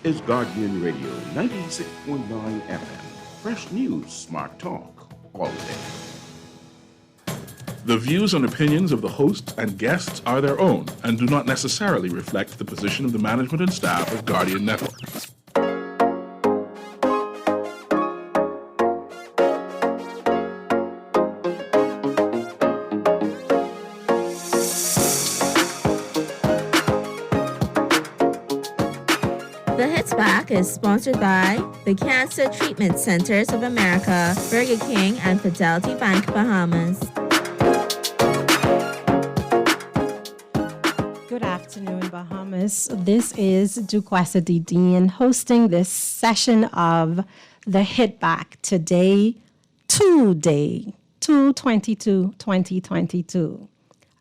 is Guardian Radio 96.9 FM. Fresh news, smart talk, all day. The views and opinions of the hosts and guests are their own and do not necessarily reflect the position of the management and staff of Guardian Network. Is sponsored by the Cancer Treatment Centers of America, Burger King, and Fidelity Bank Bahamas. Good afternoon, Bahamas. This is Duquesa D. Dean hosting this session of the Hit Back today, 2/22/2022.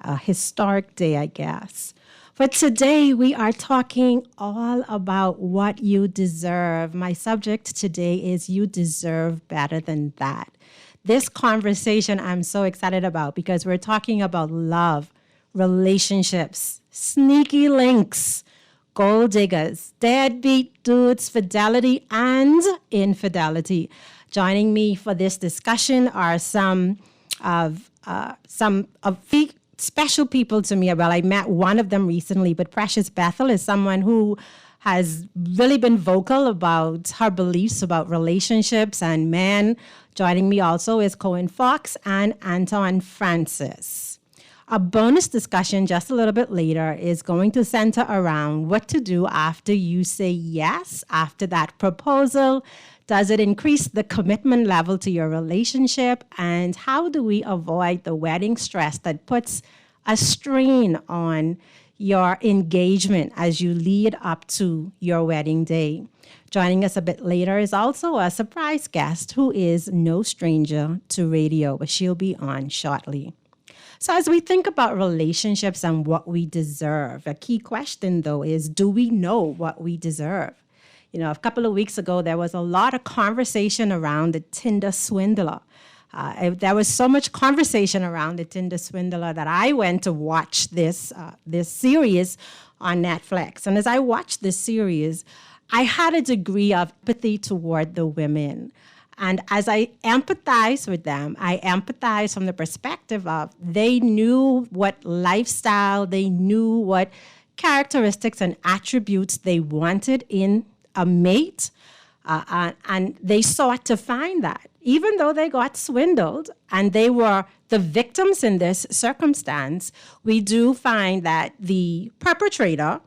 A historic day, I guess. But today we are talking all about what you deserve. My subject today is you deserve better than that. This conversation I'm so excited about because we're talking about love, relationships, sneaky links, gold diggers, deadbeat dudes, fidelity and infidelity. Joining me for this discussion are some of special people to me. Well, I met one of them recently, but Precious Bethel is someone who has really been vocal about her beliefs about relationships and men. Joining me also is Cohen Fox and Anton Francis. A bonus discussion just a little bit later is going to center around what to do after you say yes, after that proposal. Does it increase the commitment level to your relationship? And how do we avoid the wedding stress that puts a strain on your engagement as you lead up to your wedding day? Joining us a bit later is also a surprise guest who is no stranger to radio, but she'll be on shortly. So as we think about relationships and what we deserve, a key question, though, is do we know what we deserve? You know, a couple of weeks ago, there was a lot of conversation around the Tinder Swindler. There was so much conversation around the Tinder Swindler that I went to watch this series on Netflix. And as I watched this series, I had a degree of empathy toward the women. And as I empathize with them, I empathize from the perspective of they knew what lifestyle, they knew what characteristics and attributes they wanted in a mate, and they sought to find that. Even though they got swindled and they were the victims in this circumstance, we do find that the perpetrator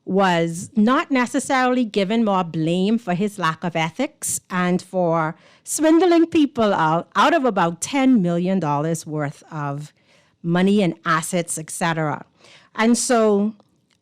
was not necessarily given more blame for his lack of ethics and for swindling people out of about $10 million worth of money and assets, etc. And so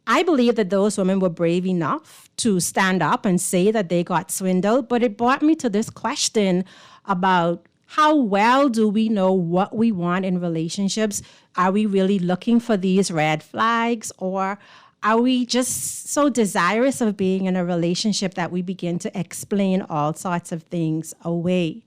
I believe that those women were brave enough to stand up and say that they got swindled, but it brought me to this question about how well do we know what we want in relationships? Are we really looking for these red flags, or are we just so desirous of being in a relationship that we begin to explain all sorts of things away?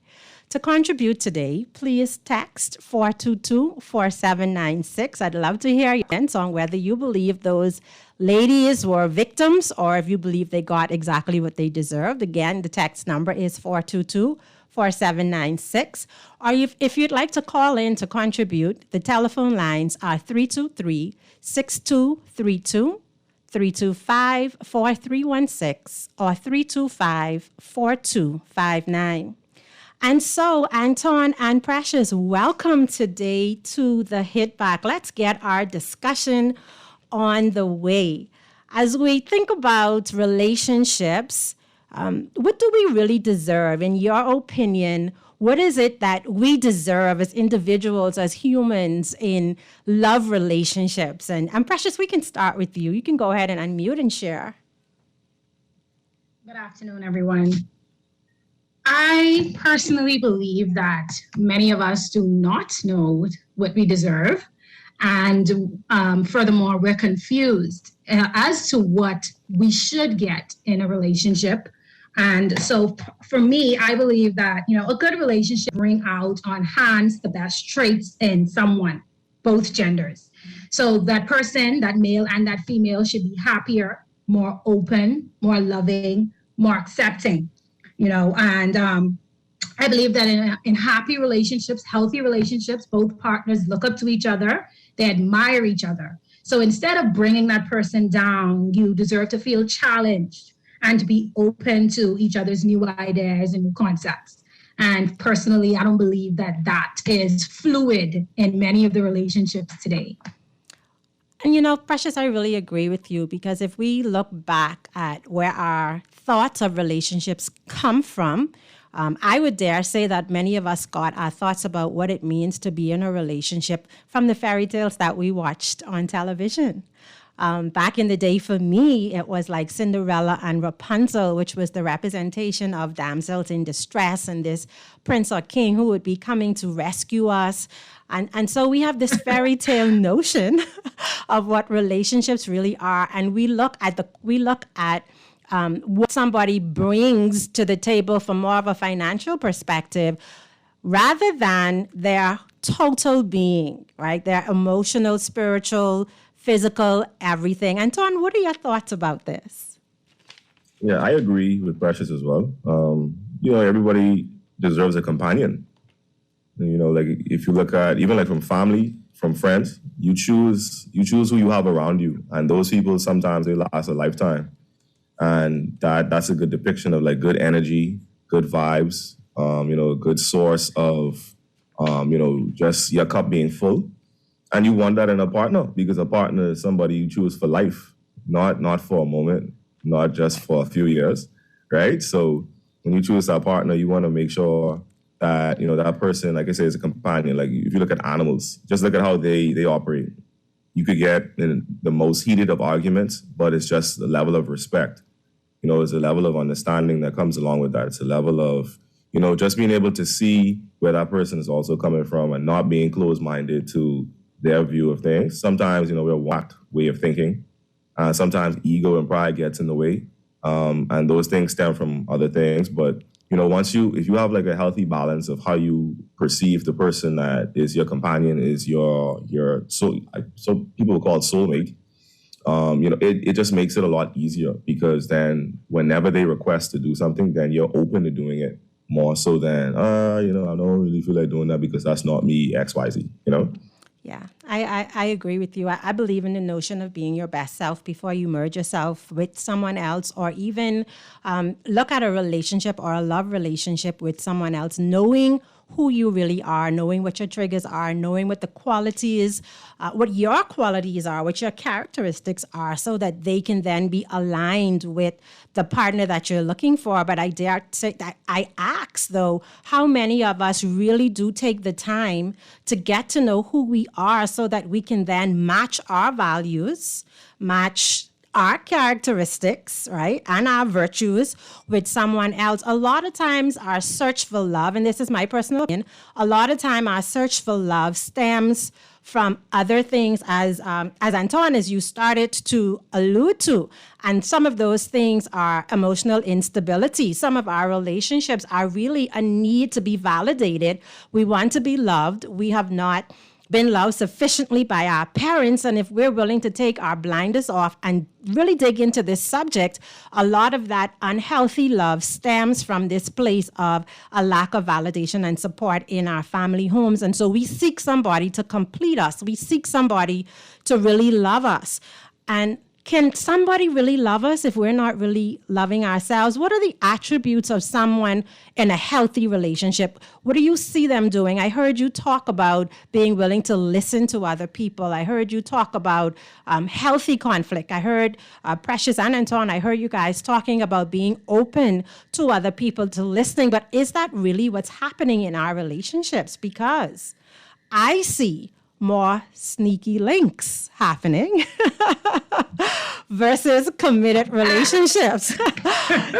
To contribute today, please text 422-4796. I'd love to hear your comments on whether you believe those ladies were victims or if you believe they got exactly what they deserved. Again, the text number is 422-4796. Or if you'd like to call in to contribute, the telephone lines are 323-6232, 325-4316, or 325-4259. And so, Anton and Precious, welcome today to the Hit Back. Let's get our discussion on the way. As we think about relationships, what do we really deserve? In your opinion, what is it that we deserve as individuals, as humans in love relationships? And Precious, we can start with you. You can go ahead and unmute and share. Good afternoon, everyone. I personally believe that many of us do not know what we deserve. And furthermore, we're confused as to what we should get in a relationship. And so for me, I believe that, a good relationship bring out, enhance the best traits in someone, both genders. So that person, that male and that female, should be happier, more open, more loving, more accepting, and I believe that in happy relationships, healthy relationships, both partners look up to each other, they admire each other. So instead of bringing that person down, you deserve to feel challenged and to be open to each other's new ideas and new concepts. And personally, I don't believe that is fluid in many of the relationships today. And Precious, I really agree with you, because if we look back at where our thoughts of relationships come from, I would dare say that many of us got our thoughts about what it means to be in a relationship from the fairy tales that we watched on television. Back in the day, for me, it was like Cinderella and Rapunzel, which was the representation of damsels in distress and this prince or king who would be coming to rescue us. And so we have this fairy tale notion of what relationships really are. And we look at what somebody brings to the table from more of a financial perspective, rather than their total being, right? Their emotional, spiritual, physical, everything. Anton, what are your thoughts about this? Yeah, I agree with Precious as well. Everybody deserves a companion. Like if you look at even like from family, from friends, you choose who you have around you, and those people sometimes they last a lifetime. And that's a good depiction of like good energy, good vibes, a good source of, just your cup being full. And you want that in a partner, because a partner is somebody you choose for life, not for a moment, not just for a few years, right? So when you choose that partner, you want to make sure that, that person, like I say, is a companion. Like if you look at animals, just look at how they operate. You could get in the most heated of arguments, but it's just the level of respect. It's a level of understanding that comes along with that. It's a level of, just being able to see where that person is also coming from and not being closed-minded to their view of things. Sometimes, we're a whacked way of thinking. Sometimes ego and pride gets in the way. And those things stem from other things. But, if you have like a healthy balance of how you perceive the person that is your companion, is your soul, so people call it soulmate, it just makes it a lot easier, because then whenever they request to do something, then you're open to doing it more so than, I don't really feel like doing that because that's not me, XYZ, Yeah, I agree with you. I believe in the notion of being your best self before you merge yourself with someone else, or even look at a relationship or a love relationship with someone else, knowing who you really are, knowing what your triggers are, knowing what the qualities, what your qualities are, what your characteristics are, so that they can then be aligned with the partner that you're looking for. But I dare say that I ask, though, how many of us really do take the time to get to know who we are, so that we can then match our values, match our characteristics, right, and our virtues with someone else. A lot of times our search for love, and this is my personal opinion, a lot of time our search for love stems from other things, as Anton, as you started to allude to. And some of those things are emotional instability. Some of our relationships are really a need to be validated. We want to be loved. We have not been loved sufficiently by our parents. And if we're willing to take our blinders off and really dig into this subject, a lot of that unhealthy love stems from this place of a lack of validation and support in our family homes. And so we seek somebody to complete us. We seek somebody to really love us. And can somebody really love us if we're not really loving ourselves? What are the attributes of someone in a healthy relationship? What do you see them doing? I heard you talk about being willing to listen to other people. I heard you talk about healthy conflict. I heard Precious and Anton, I heard you guys talking about being open to other people, to listening. But is that really what's happening in our relationships? Because I see more sneaky links happening versus committed relationships.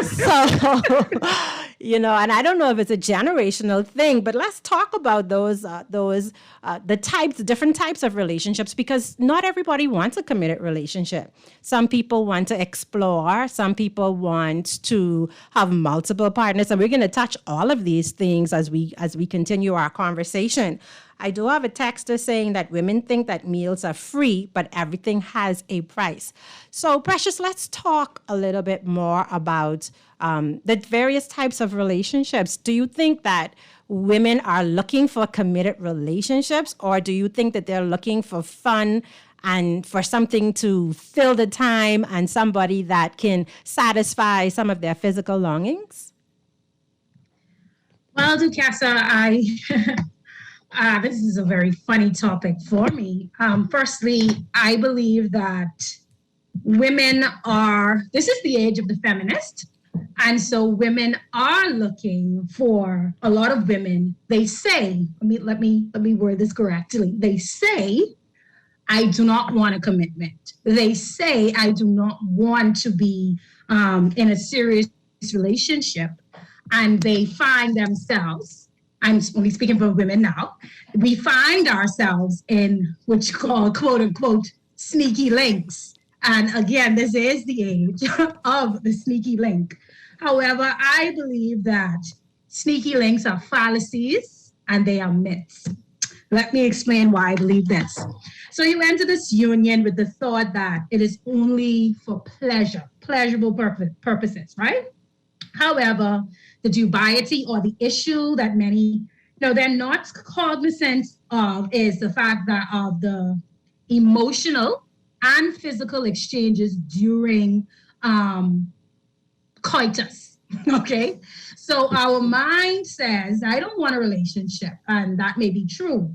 So, And I don't know if it's a generational thing, but let's talk about different types of relationships, because not everybody wants a committed relationship. Some people want to explore, some people want to have multiple partners, and we're going to touch all of these things as we continue our conversation. I do have a texter saying that women think that meals are free, but everything has a price. So, Precious, let's talk a little bit more about the various types of relationships. Do you think that women are looking for committed relationships, or do you think that they're looking for fun and for something to fill the time and somebody that can satisfy some of their physical longings? Well, Ducasa, this is a very funny topic for me. Firstly, I believe that this is the age of the feminist. And so women are looking for, a lot of women, they say, let me word this correctly. They say, I do not want a commitment. They say, I do not want to be in a serious relationship. And they find themselves, I'm only speaking for women now, we find ourselves in what you call, quote unquote, sneaky links. And again, this is the age of the sneaky link. However, I believe that sneaky links are fallacies and they are myths. Let me explain why I believe this. So you enter this union with the thought that it is only for pleasurable purposes, right? However, the dubiety or the issue that many, they're not cognizant of is the fact that of the emotional and physical exchanges during coitus, okay? So our mind says, I don't want a relationship, and that may be true.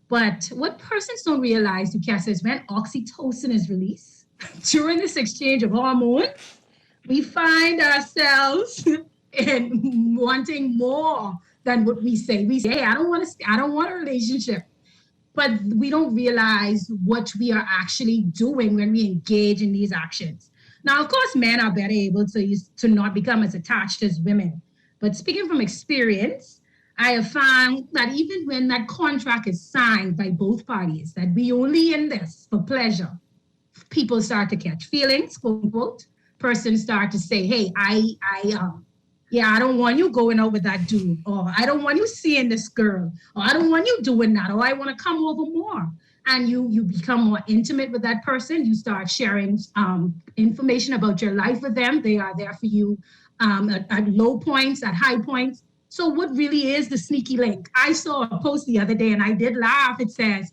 But what persons don't realize, Ducasa, is when oxytocin is released during this exchange of hormones, we find ourselves in wanting more than what we say. We say, hey, I don't want a relationship. But we don't realize what we are actually doing when we engage in these actions. Now, of course, men are better able to not become as attached as women. But speaking from experience, I have found that even when that contract is signed by both parties, that we only in this for pleasure, people start to catch feelings, quote unquote. Persons start to say, hey, I don't want you going out with that dude, or I don't want you seeing this girl, or I don't want you doing that, or I want to come over more. And you become more intimate with that person. You start sharing information about your life with them. They are there for you at low points, at high points. So what really is the sneaky link? I saw a post the other day and I did laugh. It says,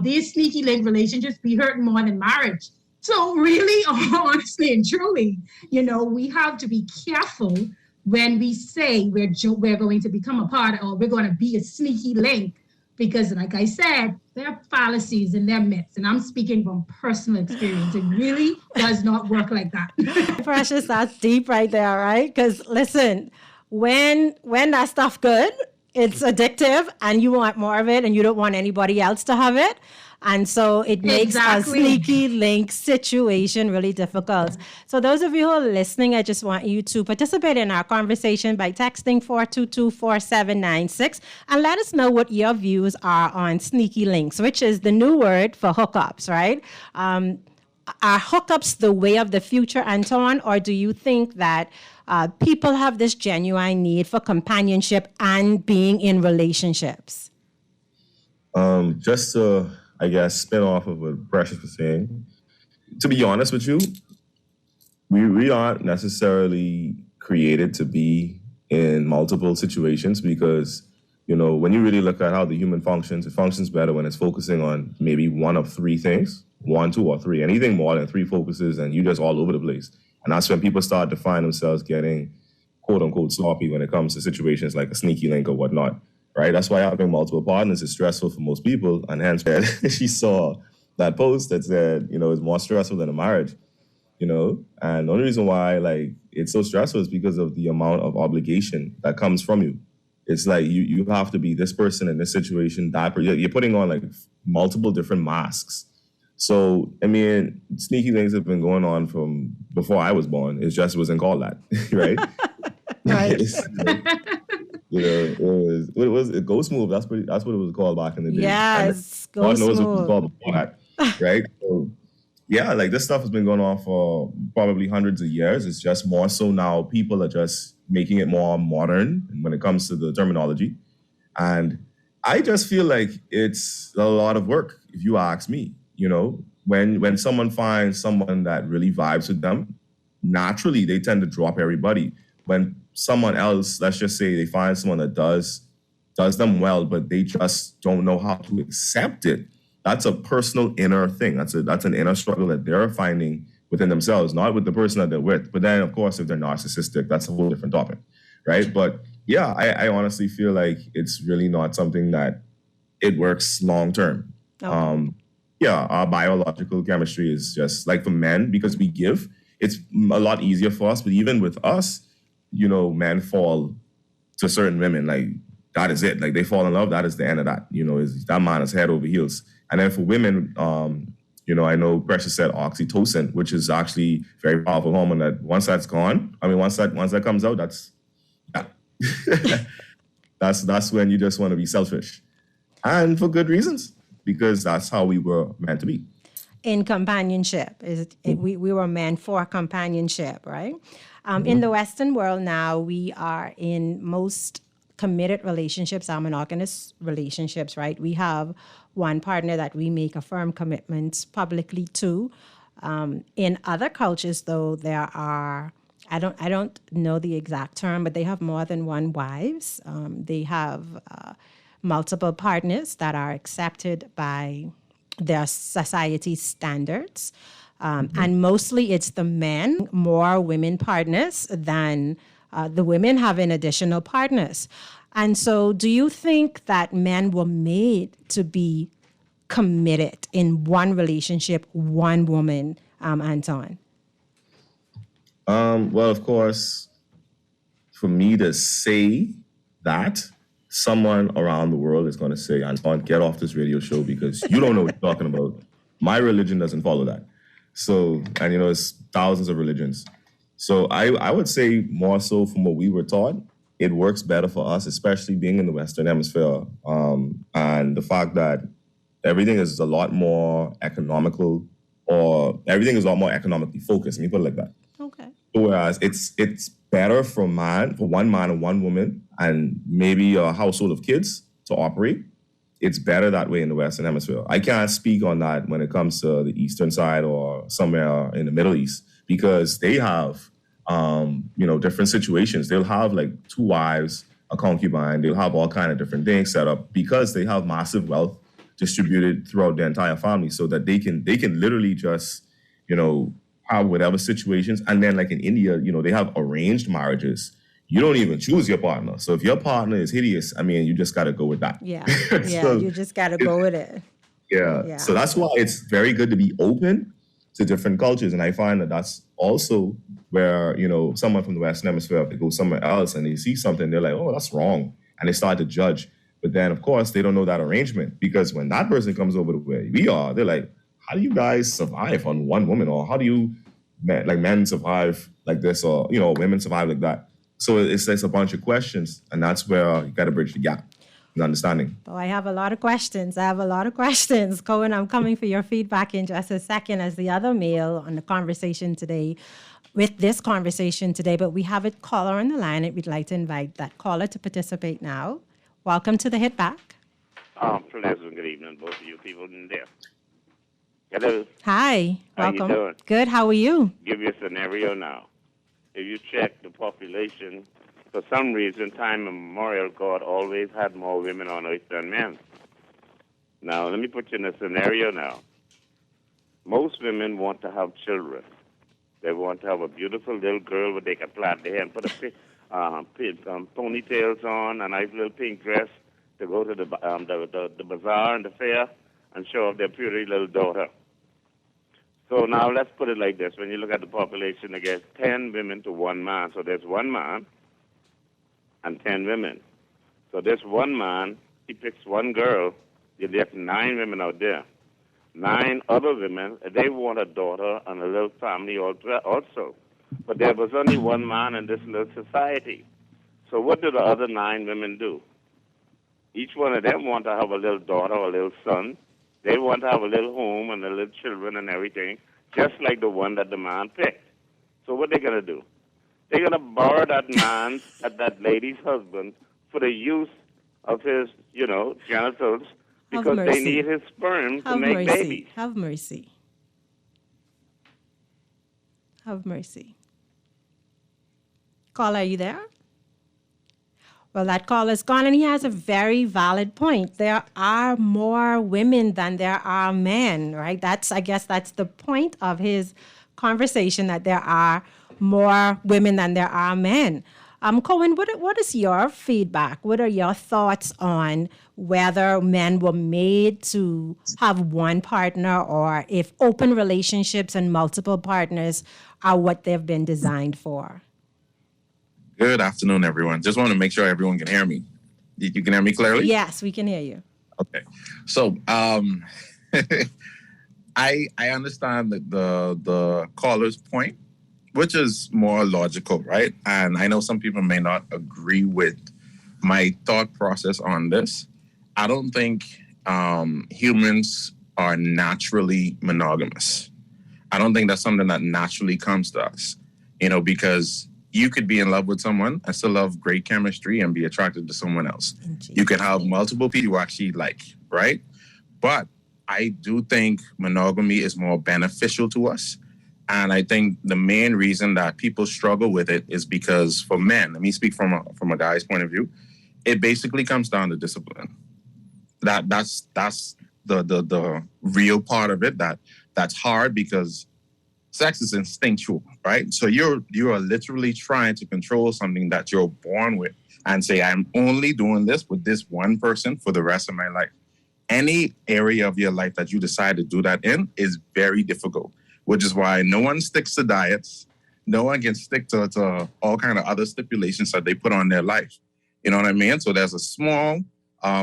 these sneaky link relationships be hurting more than marriage. So really, honestly and truly, we have to be careful when we say we're going to become a part, or we're going to be a sneaky link, because like I said, there are fallacies and there are myths, and I'm speaking from personal experience. It really does not work like that. Precious, that's deep right there, right? Because listen, when that stuff good, it's addictive and you want more of it and you don't want anybody else to have it. And so it makes a sneaky link situation really difficult. So those of you who are listening, I just want you to participate in our conversation by texting 422-4796 and let us know what your views are on sneaky links, which is the new word for hookups, right? Are hookups the way of the future, Anton, or do you think that people have this genuine need for companionship and being in relationships? Just to, I guess, spin off of what Precious was saying, to be honest with you, we aren't necessarily created to be in multiple situations, because, when you really look at how the human functions, it functions better when it's focusing on maybe one of three things, 1, 2, or 3. Anything more than 3 focuses and you're just all over the place. And that's when people start to find themselves getting, quote unquote, sloppy when it comes to situations like a sneaky link or whatnot, right? That's why having multiple partners is stressful for most people. And hence, she saw that post that said, it's more stressful than a marriage, And the only reason why, it's so stressful is because of the amount of obligation that comes from you. It's like you have to be this person in this situation, that you're putting on, multiple different masks. So, sneaky things have been going on from before I was born. It just wasn't called that, right? Right. It was a Ghost Move. That's what it was called back in the day. Yes, And God Ghost knows what it was Move. called before that, right? So, yeah, like this stuff has been going on for probably hundreds of years. It's just more so now people are just making it more modern when it comes to the terminology. And I just feel like it's a lot of work, if you ask me. When someone finds someone that really vibes with them, naturally they tend to drop everybody. When someone else, let's just say they find someone that does them well, but they just don't know how to accept it. That's a personal inner thing. That's an inner struggle that they're finding within themselves, not with the person that they're with. But then, of course, if they're narcissistic, that's a whole different topic, right? But yeah, I honestly feel like it's really not something that it works long term. Okay. Yeah, our biological chemistry is just like for men, because we give, it's a lot easier for us. But even with us, men fall to certain women. Like, that is it. Like, they fall in love. That is the end of that. Is that man is head over heels. And then for women, I know Precious said oxytocin, which is actually a very powerful hormone that once that's gone, once that comes out, that's that's when you just want to be selfish. And for good reasons, because that's how we were meant to be. In companionship, we were meant for companionship, right? In the Western world now, we are in most committed relationships, are monogamous relationships, right? We have one partner that we make a firm commitment publicly to. In other cultures, though, there are, I don't know the exact term, but they have more than one wives. They have multiple partners that are accepted by their society standards. And mostly it's the men, more women partners than the women having additional partners. And so do you think that men were made to be committed in one relationship, one woman, Anton? Well, of course, for me to say that, someone around the world is going to say, Anton, get off this radio show because you don't know what you're talking about. My religion doesn't follow that. So, and it's thousands of religions. So I would say more so from what we were taught, it works better for us, especially being in the Western Hemisphere. And the fact that everything is a lot more economical, or everything is a lot more economically focused. Let me put it like that. Okay. Whereas it's better for one man and one woman, and maybe a household of kids to operate. It's better that way in the Western Hemisphere. I can't speak on that when it comes to the Eastern side or somewhere in the Middle East, because they have, different situations. They'll have like two wives, a concubine. They'll have all kind of different things set up because they have massive wealth distributed throughout the entire family, so that they can literally just, have whatever situations. And then like in India, they have arranged marriages. You don't even choose your partner. So if your partner is hideous, you just got to go with that. Yeah. So, you just got to go with it. Yeah. So that's why it's very good to be open to different cultures. And I find that that's also where, someone from the Western Hemisphere, if they go somewhere else and they see something, they're like, oh, that's wrong. And they start to judge. But then, of course, they don't know that arrangement, because when that person comes over to where we are, they're like, how do you guys survive on one woman? Or how do you, men survive like this, or, women survive like that? So it's a bunch of questions, and that's where you got to bridge the gap in understanding. Oh, I have a lot of questions. Cohen, I'm coming for your feedback in just a second as the other male on the conversation today, with this conversation today. But we have a caller on the line, and we'd like to invite that caller to participate now. Welcome to the Hit Back. Pleasant good evening, both of you people in there. Hello. Hi. How Welcome. you doing? Good. How are you? Give you a scenario now. If you check the population, for some reason, time immemorial, God always had more women on earth than men. Now, let me put you in a scenario now. Most women want to have children. They want to have a beautiful little girl where they can plait their hair and put ponytails on, a nice little pink dress to go to the bazaar and the fair and show off their pretty little daughter. So now let's put it like this. When you look at the population, there's 10 women to one man. So there's one man and 10 women. So this one man, he picks one girl. You get 9 women out there. 9 other women, they want a daughter and a little family also. But there was only one man in this little society. So what do the other 9 women do? Each one of them want to have a little daughter or a little son. They want to have a little home and a little children and everything, just like the one that the man picked. So what they going to do? They're going to borrow that man's, that lady's husband for the use of his, genitals because they need his sperm to make babies. Have mercy. Have mercy. Caller, are you there? Well, that caller's gone, and he has a very valid point. There are more women than there are men, right? I guess that's the point of his conversation, that there are more women than there are men. Cohen, what is your feedback? What are your thoughts on whether men were made to have one partner, or if open relationships and multiple partners are what they've been designed for? Good afternoon, everyone. Just want to make sure everyone can hear me. You can hear me clearly? Yes, we can hear you. Okay. So I understand the caller's point, which is more logical, right? And I know some people may not agree with my thought process on this. I don't think humans are naturally monogamous. I don't think that's something that naturally comes to us, because you could be in love with someone and still have great chemistry and be attracted to someone else. You could have multiple people you actually like, right? But I do think monogamy is more beneficial to us. And I think the main reason that people struggle with it is because for men, let me speak from a guy's point of view, it basically comes down to discipline. That's the real part of it that's hard because sex is instinctual, right? So you are literally trying to control something that you're born with and say, I'm only doing this with this one person for the rest of my life. Any area of your life that you decide to do that in is very difficult, which is why no one sticks to diets. No one can stick to all kind of other stipulations that they put on their life. You know what I mean? So there's a small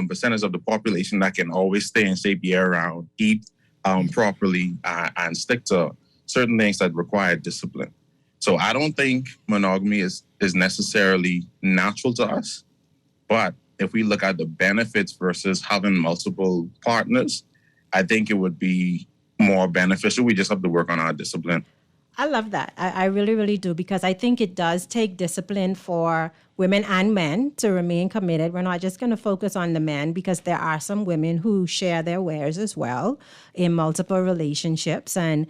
percentage of the population that can always stay in shape year-round, eat properly, and stick to certain things that require discipline. So I don't think monogamy is necessarily natural to us. But if we look at the benefits versus having multiple partners, I think it would be more beneficial. We just have to work on our discipline. I love that. I really, really do, because I think it does take discipline for women and men to remain committed. We're not just going to focus on the men, because there are some women who share their wares as well in multiple relationships. And,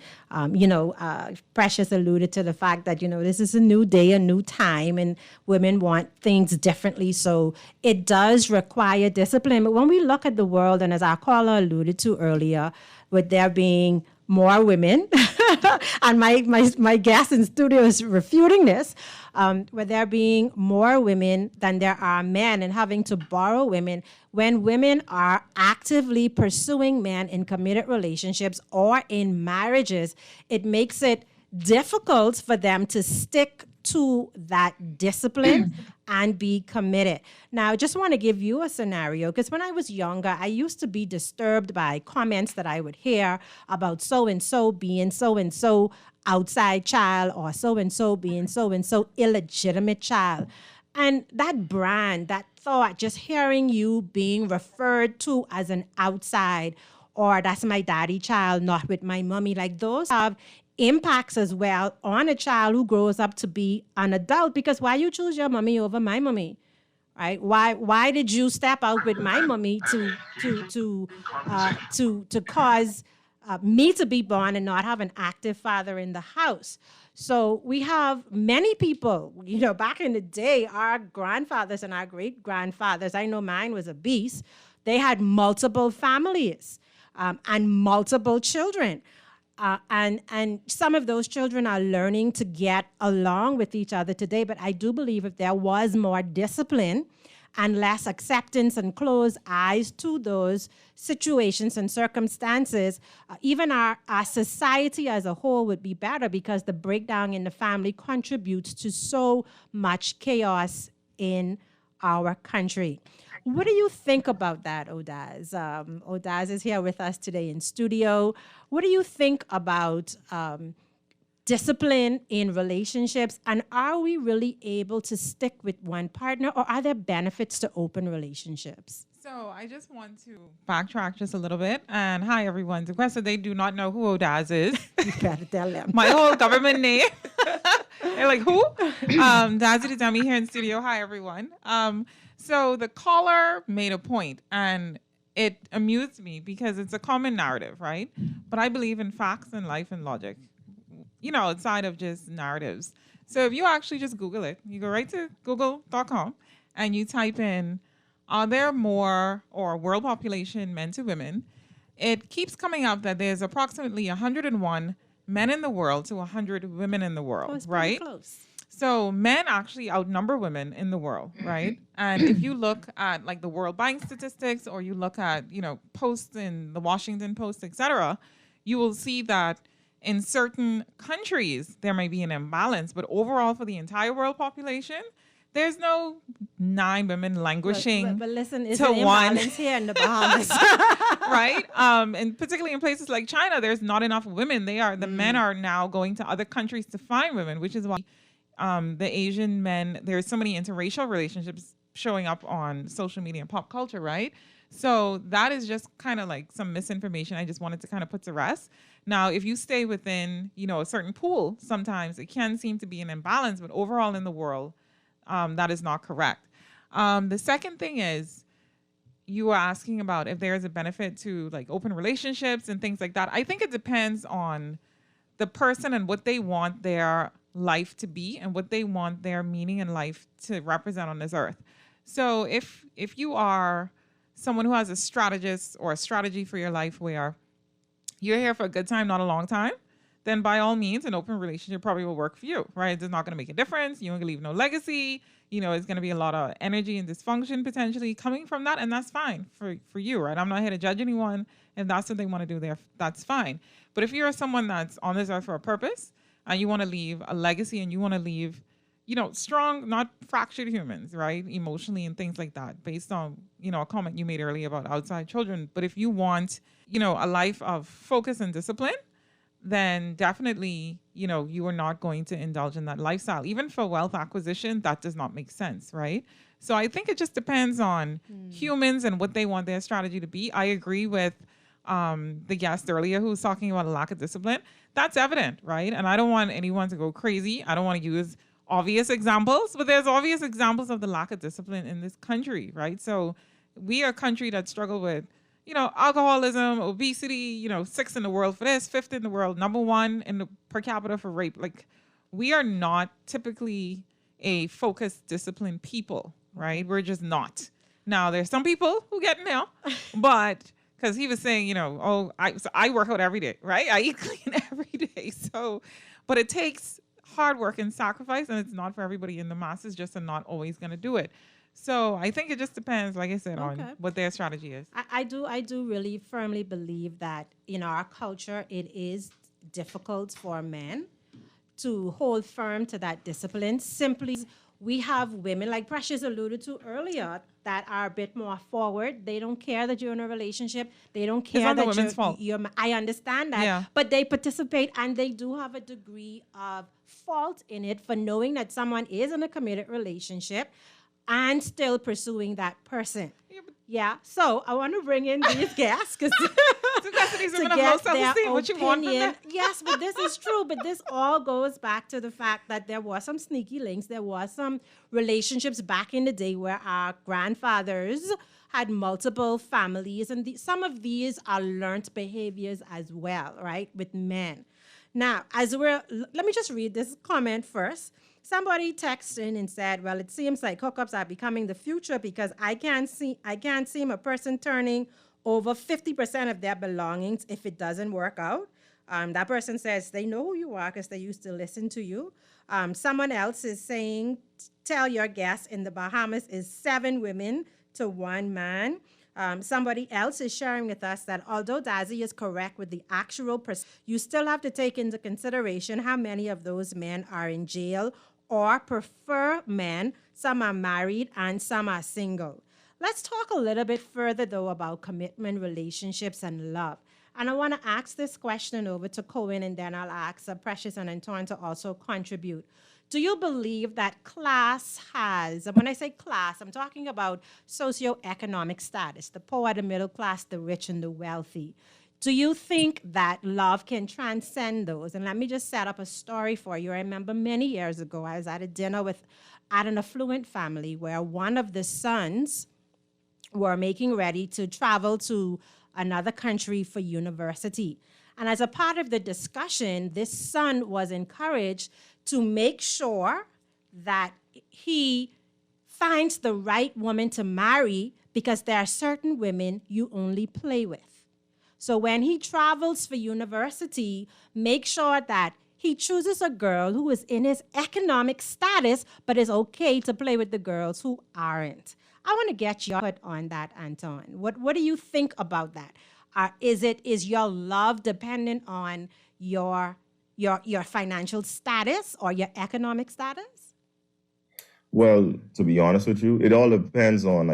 Precious alluded to the fact that, this is a new day, a new time, and women want things differently. So it does require discipline. But when we look at the world, and as our caller alluded to earlier, with there being more women, and my guest in studio is refuting this, with there being more women than there are men, and having to borrow women, when women are actively pursuing men in committed relationships or in marriages, it makes it difficult for them to stick to that discipline and be committed. Now, I just want to give you a scenario, because when I was younger, I used to be disturbed by comments that I would hear about so-and-so being so-and-so outside child, or so-and-so being so-and-so illegitimate child. And that brand, that thought, just hearing you being referred to as an outside, or that's my daddy child, not with my mommy, like those have impacts as well on a child who grows up to be an adult. Because why you choose your mommy over my mommy, right? Why did you step out with my mommy to cause me to be born and not have an active father in the house? So we have many people, back in the day, our grandfathers and our great grandfathers, I know mine was a beast. They had multiple families and multiple children. And some of those children are learning to get along with each other today. But I do believe if there was more discipline and less acceptance and closed eyes to those situations and circumstances, even our society as a whole would be better, because the breakdown in the family contributes to so much chaos in our country. What do you think about that, Odaz? Odaz is here with us today in studio. What do you think about discipline in relationships? And are we really able to stick with one partner, or are there benefits to open relationships? So I just want to backtrack just a little bit. And hi, everyone. The question, they do not know who Odaz is. You better tell them. My whole government name. They're like, who? Dazzy the Dummy here in studio. Hi, everyone. So the caller made a point, and it amused me because it's a common narrative, right? But I believe in facts and life and logic, outside of just narratives. So if you actually just Google it, you go right to google.com and you type in, are there more or world population men to women? It keeps coming up that there's approximately 101 men in the world to 100 women in the world, It's right? pretty close. So men actually outnumber women in the world, right? And if you look at like the World Bank statistics, or you look at, posts in the Washington Post, etc., you will see that in certain countries there may be an imbalance, but overall for the entire world population, there's no 9 women languishing But listen, it's to an one. imbalance here in the Bahamas. Right? And particularly in places like China, there's not enough women. The men are now going to other countries to find women, which is why the Asian men, there's so many interracial relationships showing up on social media and pop culture, right? So that is just kind of like some misinformation I just wanted to kind of put to rest. Now, if you stay within, a certain pool, sometimes it can seem to be an imbalance, but overall in the world, that is not correct. The second thing is, you were asking about if there is a benefit to like open relationships and things like that. I think it depends on the person and what they want their life to be and what they want their meaning in life to represent on this earth. So if you are someone who has a strategist or a strategy for your life where you're here for a good time, not a long time, then by all means, an open relationship probably will work for you, right? It's not going to make a difference. You ain't going to leave no legacy. It's going to be a lot of energy and dysfunction potentially coming from that, and that's fine for you, right? I'm not here to judge anyone. If that's what they want to do there, that's fine. But if you're someone that's on this earth for a purpose and you want to leave a legacy and you want to leave, strong, not fractured humans, right? Emotionally and things like that, based on, a comment you made earlier about outside children. But if you want, a life of focus and discipline, then definitely, you are not going to indulge in that lifestyle. Even for wealth acquisition, that does not make sense, right? So I think it just depends on humans and what they want their strategy to be. I agree with the guest earlier who was talking about a lack of discipline. That's evident, right? And I don't want anyone to go crazy. I don't want to use obvious examples, but there's obvious examples of the lack of discipline in this country, right? So we are a country that struggle with alcoholism, obesity, 6th in the world for this, 5th in the world, number 1 in the per capita for rape. Like, we are not typically a focused, disciplined people, right? We're just not. Now, there's some people who get now, but because he was saying, I work out every day, right? I eat clean every day. So, but it takes hard work and sacrifice, and it's not for everybody in the masses, just are not always going to do it. So I think it just depends, like I said, on what their strategy is. I do really firmly believe that in our culture, it is difficult for men to hold firm to that discipline. Simply, we have women, like Precious alluded to earlier, that are a bit more forward. They don't care that you're in a relationship. They don't care it's not that the women's fault. I understand that, Yeah. but they participate, and they do have a degree of fault in it for knowing that someone is in a committed relationship and still pursuing that person. Yeah, so I want to bring in these guests because to get their opinion. Yes, but this is true. But this all goes back to the fact that there was some sneaky links. There was some relationships back in the day where our grandfathers had multiple families, and some of these are learned behaviors as well, right, with men. Now, let me just read this comment first. Somebody texted in and said, well, it seems like hookups are becoming the future because I can't see a person turning over 50% of their belongings if it doesn't work out. That person says they know who you are because they used to listen to you. Someone else is saying, tell your guest in the Bahamas is 7 women to 1 man. Somebody else is sharing with us that although Dazzy is correct with the actual you still have to take into consideration how many of those men are in jail or prefer men. Some are married and some are single. Let's talk a little bit further, though, about commitment, relationships, and love. And I want to ask this question over to Cohen, and then I'll ask Precious and Antoine to also contribute. Do you believe that class has, and when I say class, I'm talking about socioeconomic status, the poor, the middle class, the rich, and the wealthy. Do you think that love can transcend those? And let me just set up a story for you. I remember many years ago, I was at a dinner at an affluent family where one of the sons were making ready to travel to another country for university. And as a part of the discussion, this son was encouraged to make sure that he finds the right woman to marry because there are certain women you only play with. So when he travels for university, make sure that he chooses a girl who is in his economic status, but is okay to play with the girls who aren't. I want to get your put on that, Anton. What do you think about that? Is your love dependent on your financial status or your economic status? Well, to be honest with you, it all depends on,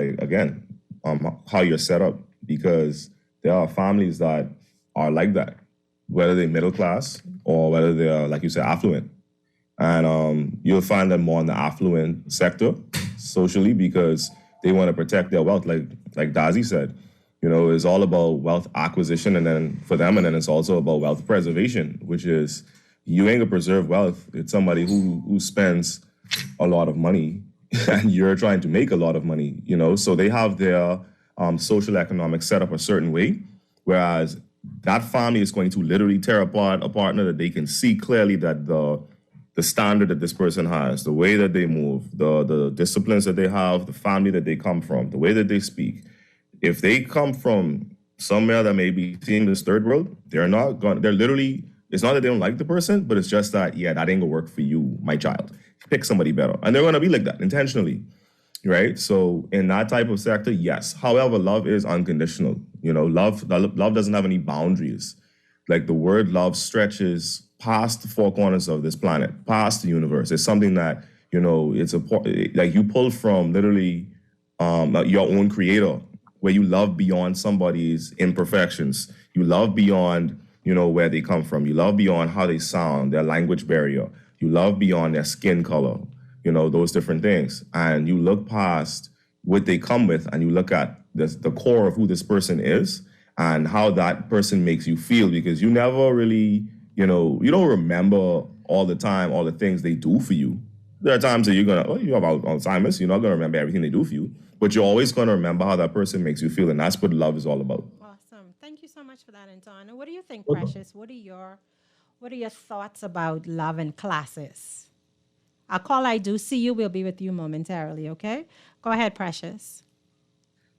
how you're set up, because there are families that are like that, whether they're middle class or whether they're, like you said, affluent. And you'll find them more in the affluent sector socially because they want to protect their wealth, like Dazi said. It's all about wealth acquisition, and then for them, and then it's also about wealth preservation, which is you ain't gonna preserve wealth. It's somebody who spends a lot of money, and you're trying to make a lot of money. So they have their social economic setup a certain way, whereas that family is going to literally tear apart a partner that they can see clearly that the standard that this person has, the way that they move, the disciplines that they have, the family that they come from, the way that they speak. If they come from somewhere that may be seeing this third world, they're literally, it's not that they don't like the person, but it's just that, that ain't gonna work for you, my child. Pick somebody better. And they're gonna be like that intentionally, right? So in that type of sector, yes. However, love is unconditional. Love doesn't have any boundaries. Like the word love stretches past the four corners of this planet, past the universe. It's something that, it's like you pull from literally your own creator, where you love beyond somebody's imperfections. You love beyond, where they come from. You love beyond how they sound, their language barrier. You love beyond their skin color, those different things. And you look past what they come with, and you look at the core of who this person is and how that person makes you feel, because you never really, you don't remember all the time all the things they do for you. There are times that you have Alzheimer's, you're not going to remember everything they do for you, but you're always going to remember how that person makes you feel, and that's what love is all about. Awesome. Thank you so much for that, Anton. And what do you think, Precious? What are your thoughts about love and classes? I'll call I do see you. We'll be with you momentarily, okay? Go ahead, Precious.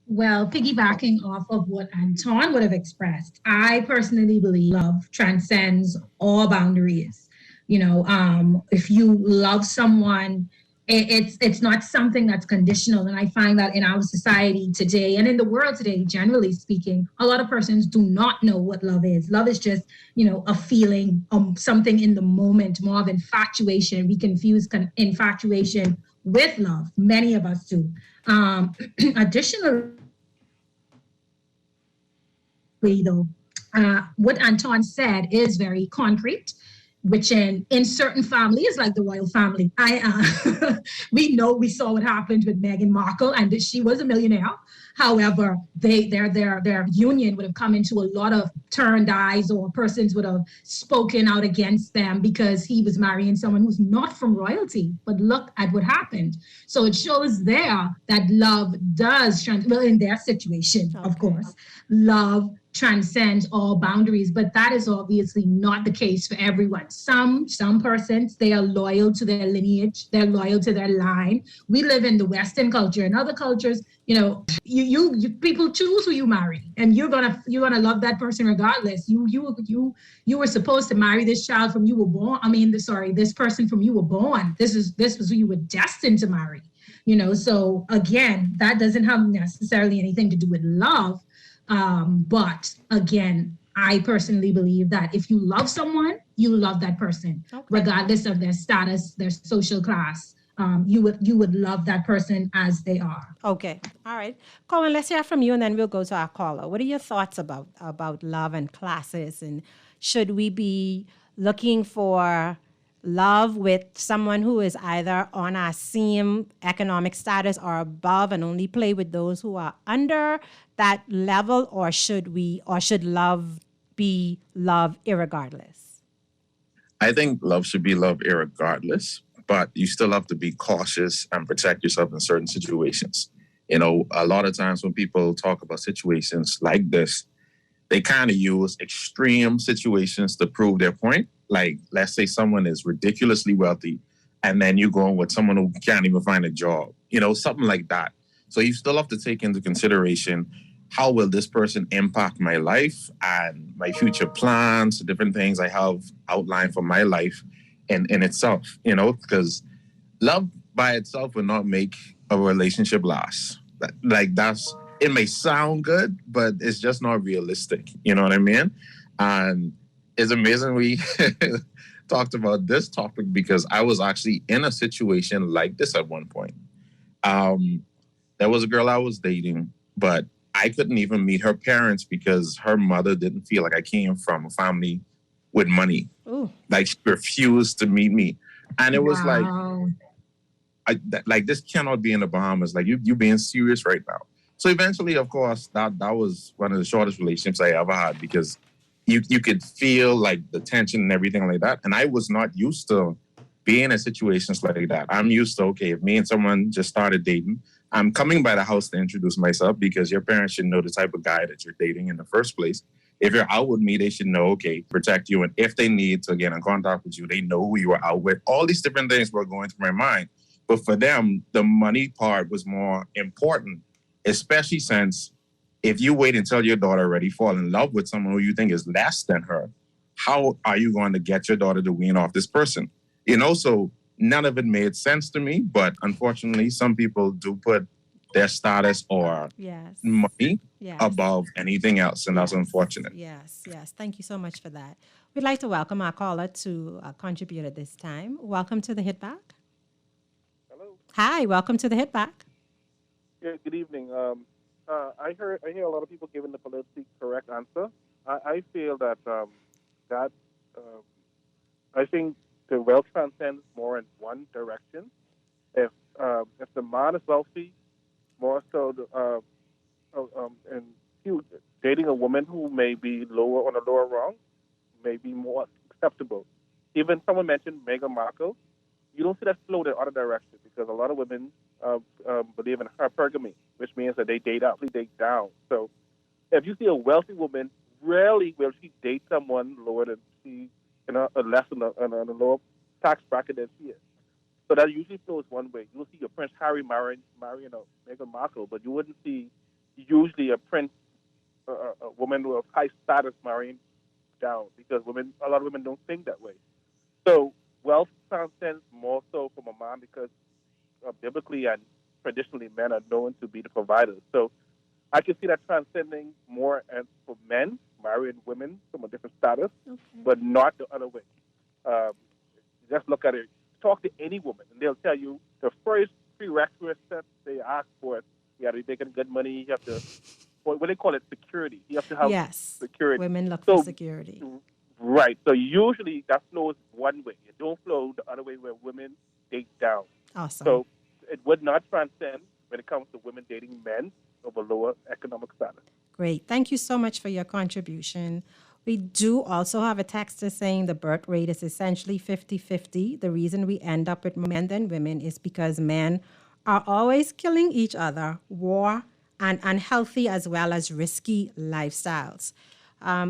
Well, piggybacking off of what Anton would have expressed, I personally believe love transcends all boundaries. If you love someone, it's not something that's conditional. And I find that in our society today and in the world today, generally speaking, a lot of persons do not know what love is. Love is just, a feeling, something in the moment, more of infatuation. We confuse infatuation with love. Many of us do. Additionally, though, what Anton said is very concrete, which in certain families, like the royal family, we saw what happened with Meghan Markle, and she was a millionaire. However, their union would have come into a lot of turned eyes, or persons would have spoken out against them because he was marrying someone who's not from royalty. But look at what happened. So it shows there that love does, in their situation, of course, love transcends all boundaries, but that is obviously not the case for everyone. Some persons, they are loyal to their lineage, they're loyal to their line. We live in the Western culture. In other cultures, you people choose who you marry, and you're gonna love that person regardless. You were supposed to marry this child from you were born. This person from you were born. This was who you were destined to marry. So again, that doesn't have necessarily anything to do with love. But again, I personally believe that if you love someone, you love that person, regardless of their status, their social class, you would love that person as they are. Okay. All right. Colin, let's hear from you and then we'll go to our caller. What are your thoughts about love and classes? And should we be looking for love with someone who is either on our same economic status or above and only play with those who are under that level, or should love be love irregardless? I think love should be love irregardless, but you still have to be cautious and protect yourself in certain situations. You know, a lot of times when people talk about situations like this, they kind of use extreme situations to prove their point. Like, let's say someone is ridiculously wealthy, and then you go in with someone who can't even find a job, you know, something like that. So you still have to take into consideration, how will this person impact my life and my future plans, the different things I have outlined for my life in itself, you know, because love by itself will not make a relationship last. It may sound good, but it's just not realistic. You know what I mean? And it's amazing we talked about this topic because I was actually in a situation like this at one point. There was a girl I was dating, but I couldn't even meet her parents because her mother didn't feel like I came from a family with money. Ooh. Like, she refused to meet me. And it was Wow. like this cannot be in the Bahamas. Like, you being serious right now. So eventually, of course, that was one of the shortest relationships I ever had because you could feel like the tension and everything like that. And I was not used to being in situations like that. I'm used to, okay, if me and someone just started dating, I'm coming by the house to introduce myself because your parents should know the type of guy that you're dating in the first place. If you're out with me, they should know, okay, protect you. And if they need to get in contact with you, they know who you are out with. All these different things were going through my mind. But for them, the money part was more important, especially since if you wait until your daughter already fall in love with someone who you think is less than her, how are you going to get your daughter to wean off this person? You know, so none of it made sense to me. But unfortunately, some people do put their status or money above anything else. And that's unfortunate. Yes. Thank you so much for that. We'd like to welcome our caller to contribute at this time. Welcome to the Hit Back. Hello. Hi, welcome to the Hit Back. Yeah, good evening. I hear a lot of people giving the politically correct answer. I feel that I think the wealth transcends more in one direction. If the man is wealthy, more so, and dating a woman who may be lower on a lower rung may be more acceptable. Even someone mentioned Meghan Markle. You don't see that flow the other direction because a lot of women believe in hypergamy, which means that they date up, they date down. So if you see a wealthy woman, rarely will she date someone lower than she, less in a lower tax bracket than she is. So that usually flows one way. You'll see a Prince Harry marrying Meghan Markle, but you wouldn't see usually a woman with high status marrying down because a lot of women don't think that way. So wealth transcends more so from a man because biblically and traditionally men are known to be the providers. So I can see that transcending more and for men marrying women from a different status, but not the other way. Just look at it. Talk to any woman, and they'll tell you the first prerequisite they ask for is you got to be making good money. You have to, what they call it, security. You have to have security. Women look for security. Right. So usually that flows one way. It don't flow the other way where women date down. Awesome. So it would not transcend when it comes to women dating men of a lower economic status. Great. Thank you so much for your contribution. We do also have a texter saying the birth rate is essentially 50-50. The reason we end up with more men than women is because men are always killing each other, war, and unhealthy as well as risky lifestyles.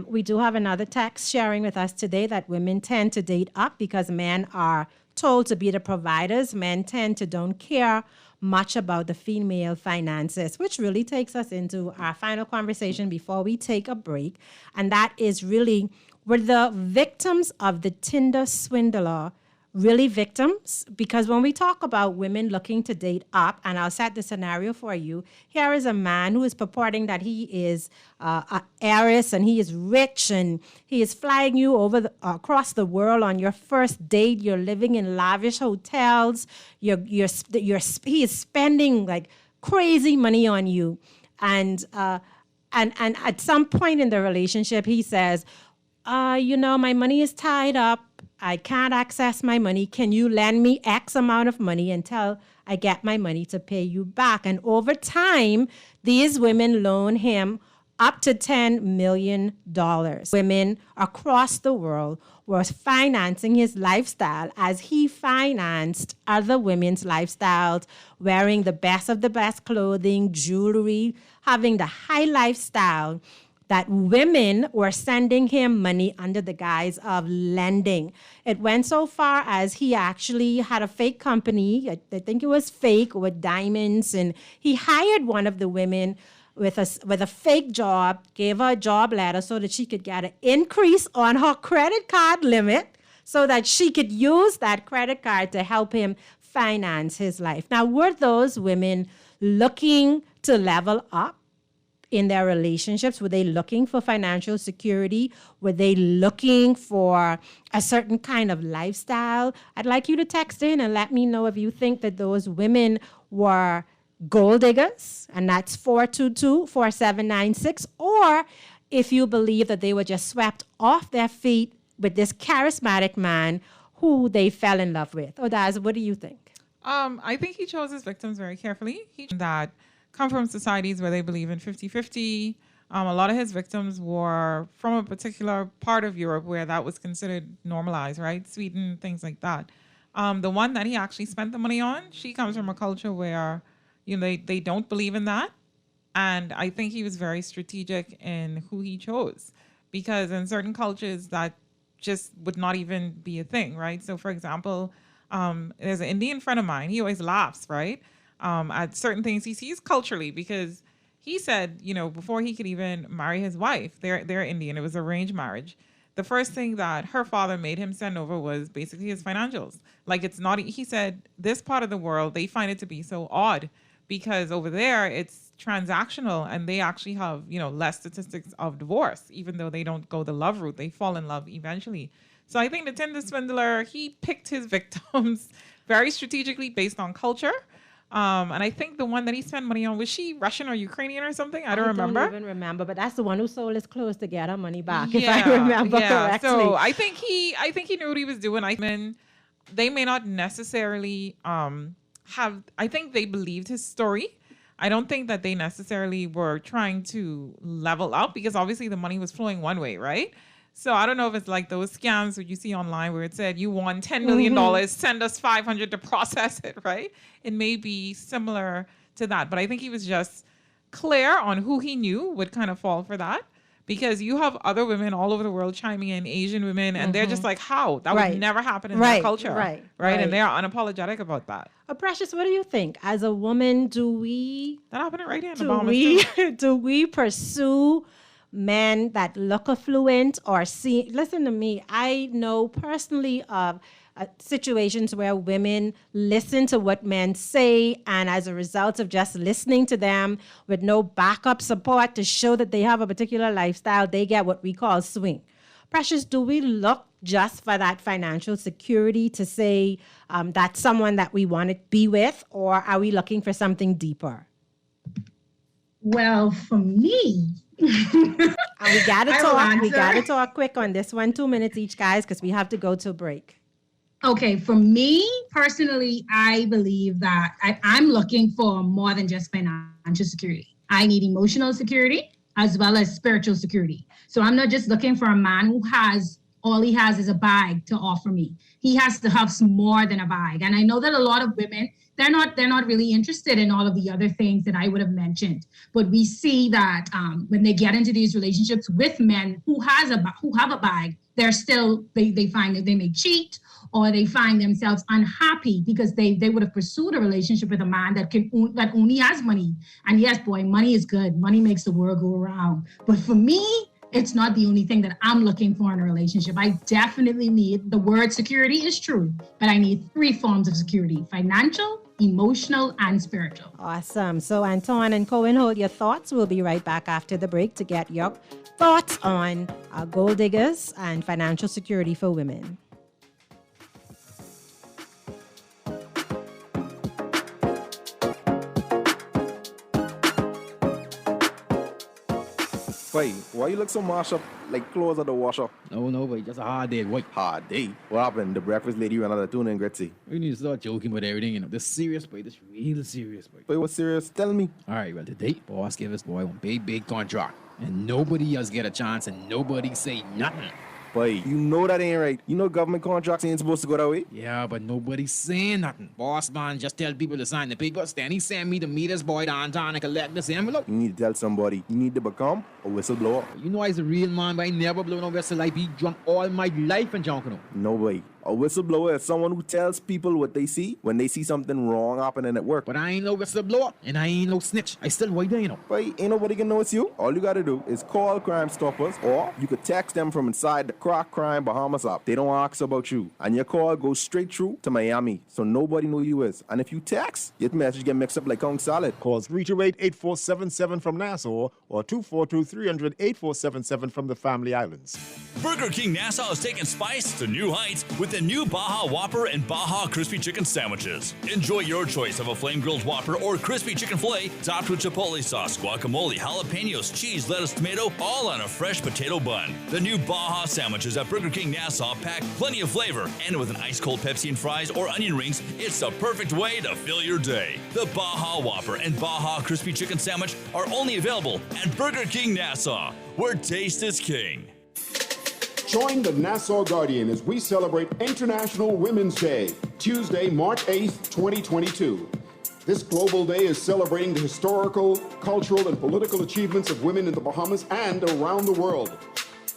We do have another text sharing with us today that women tend to date up because men are told to be the providers. Men tend to don't care much about the female finances, which really takes us into our final conversation before we take a break. And that is really, were the victims of the Tinder swindler really victims? Because when we talk about women looking to date up, and I'll set the scenario for you, here is a man who is purporting that he is an heiress and he is rich and he is flying you over across the world on your first date. You're living in lavish hotels. He is spending like crazy money on you, and at some point in the relationship, he says, my money is tied up. I can't access my money. Can you lend me X amount of money until I get my money to pay you back? And over time, these women loan him up to $10 million. Women across the world were financing his lifestyle as he financed other women's lifestyles, wearing the best of the best clothing, jewelry, having the high lifestyle, that women were sending him money under the guise of lending. It went so far as he actually had a fake company, I think it was fake, with diamonds, and he hired one of the women with a fake job, gave her a job letter so that she could get an increase on her credit card limit so that she could use that credit card to help him finance his life. Now, were those women looking to level up in their relationships? Were they looking for financial security? Were they looking for a certain kind of lifestyle? I'd like you to text in and let me know if you think that those women were gold diggers, and that's 422-4796, or if you believe that they were just swept off their feet with this charismatic man who they fell in love with. Odaz, what do you think? I think he chose his victims very carefully. That come from societies where they believe in 50-50. A lot of his victims were from a particular part of Europe where that was considered normalized, right? Sweden, things like that. The one that he actually spent the money on, she comes from a culture where, they don't believe in that. And I think he was very strategic in who he chose, because in certain cultures that just would not even be a thing, right? So for example, there's an Indian friend of mine, he always laughs, right? At certain things he sees culturally, because he said, before he could even marry his wife, they're Indian, it was arranged marriage. The first thing that her father made him send over was basically his financials. Like, it's not, he said, this part of the world, they find it to be so odd because over there it's transactional and they actually have, less statistics of divorce, even though they don't go the love route, they fall in love eventually. So I think the Tinder swindler, he picked his victims very strategically based on culture. And I think the one that he spent money on, was she Russian or Ukrainian or something? I don't remember. I don't even remember, but that's the one who sold his clothes to get her money back, if I remember correctly. So I think he knew what he was doing. They may not necessarily I think they believed his story. I don't think that they necessarily were trying to level up, because obviously the money was flowing one way, right? So I don't know if it's like those scams that you see online where it said you won $10 million, send us 500 to process it, right? It may be similar to that, but I think he was just clear on who he knew would kind of fall for that, because you have other women all over the world chiming in, Asian women, and they're just like, how? That would never happen in their culture. Right. And they are unapologetic about that. Precious, what do you think? As a woman, that happened right here in the Bahamas. Do we pursue men that look affluent or listen to me, I know personally of situations where women listen to what men say, and as a result of just listening to them with no backup support to show that they have a particular lifestyle, they get what we call swing. Precious, do we look just for that financial security to say that's someone that we want to be with, or are we looking for something deeper? Well, for me, and we gotta talk quick on this one, 2 minutes each, guys, because we have to go to break. Okay, for me personally, I believe that I'm looking for more than just financial security. I need emotional security as well as spiritual security. So I'm not just looking for a man who all he has is a bag to offer me. He has to have some more than a bag. And I know that a lot of women, they're not really interested in all of the other things that I would have mentioned. But we see that when they get into these relationships with men who have a bag, they're still, they find that they may cheat, or they find themselves unhappy because they would have pursued a relationship with a man that only has money. And yes, boy, money is good. Money makes the world go around. But for me, it's not the only thing that I'm looking for in a relationship. I definitely need, the word security is true, but I need 3 forms of security: financial, emotional, and spiritual. Awesome. So Antoine and Cohen, hold your thoughts. We'll be right back after the break to get your thoughts on gold diggers and financial security for women. Wait, why you look so mashed up like clothes at the washer? No, wait, just a hard day, boy. Hard day? What happened? The breakfast lady ran out of tuna and gritty. We need to start joking about everything, you know. This serious, boy. This real serious, boy. Wait, what's serious? Tell me. All right, well, today, boss gave us, boy, one big contract. And nobody else get a chance and nobody say nothing. Boy, you know that ain't right. You know government contracts ain't supposed to go that way. Yeah, but nobody's saying nothing. Boss man just tell people to sign the papers. Then he send me to meet this boy downtown and collect this envelope. You need to tell somebody. You need to become a whistleblower. You know I's a real man, but I never blow no whistle. I be drunk all my life and drunk, you know. No way. A whistleblower is someone who tells people what they see when they see something wrong happening at work. But I ain't no whistleblower, and I ain't no snitch. I still white there, you know. But ain't nobody gonna know it's you. All you gotta do is call Crime Stoppers, or you could text them from inside the Crack Crime Bahamas app. They don't ask about you, and your call goes straight through to Miami, so nobody know you is. And if you text, your message get mixed up like Kong Salad. Call 328-8477 from Nassau or 242-300-8477 from the Family Islands. Burger King Nassau is taking spice to new heights with the new Baja Whopper and Baja Crispy Chicken Sandwiches. Enjoy your choice of a flame-grilled Whopper or crispy chicken fillet topped with chipotle sauce, guacamole, jalapenos, cheese, lettuce, tomato, all on a fresh potato bun. The new Baja sandwiches at Burger King Nassau pack plenty of flavor, and with an ice-cold Pepsi and fries or onion rings, it's the perfect way to fill your day. The Baja Whopper and Baja Crispy Chicken Sandwich are only available at Burger King Nassau, where taste is king. Join the Nassau Guardian as we celebrate International Women's Day, Tuesday, March 8th, 2022. This global day is celebrating the historical, cultural, and political achievements of women in the Bahamas and around the world.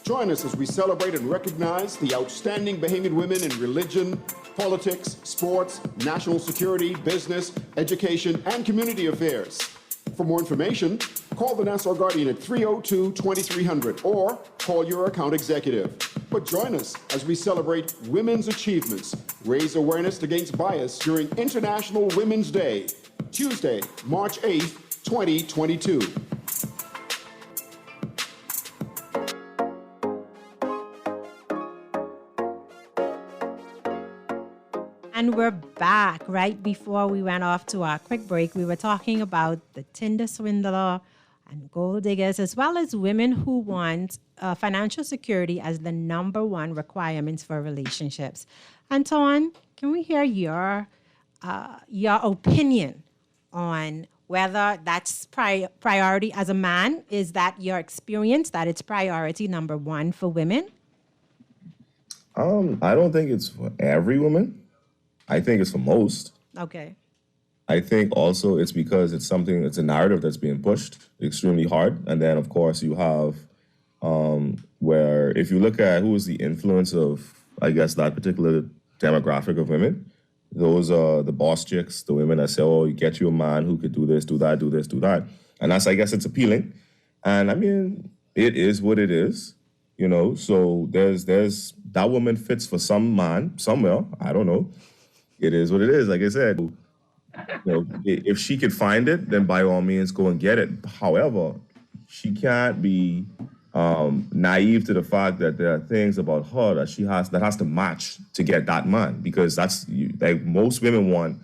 Join us as we celebrate and recognize the outstanding Bahamian women in religion, politics, sports, national security, business, education, and community affairs. For more information, call the Nassau Guardian at 302-2300 or call your account executive. But join us as we celebrate women's achievements, raise awareness against bias during International Women's Day, Tuesday, March 8th, 2022. And we're back. Right before we went off to our quick break, we were talking about the Tinder swindler and gold diggers, as well as women who want financial security as the number one requirements for relationships. Antoine, can we hear your opinion on whether that's priority as a man? Is that your experience that it's priority number one for women? I don't think it's for every woman. I think it's for most. Okay. I think also it's because it's a narrative that's being pushed extremely hard. And then, of course, you have where if you look at who is the influence of, I guess, that particular demographic of women, those are the boss chicks, the women that say, oh, you get you a man who could do this, do that, do this, do that. And that's, I guess, it's appealing. And I mean, it is what it is, you know? So there's that woman fits for some man somewhere. I don't know. It is what it is. Like I said, you know, if she could find it, then by all means go and get it. However, she can't be naive to the fact that there are things about her that has to match to get that man, because that's like most women want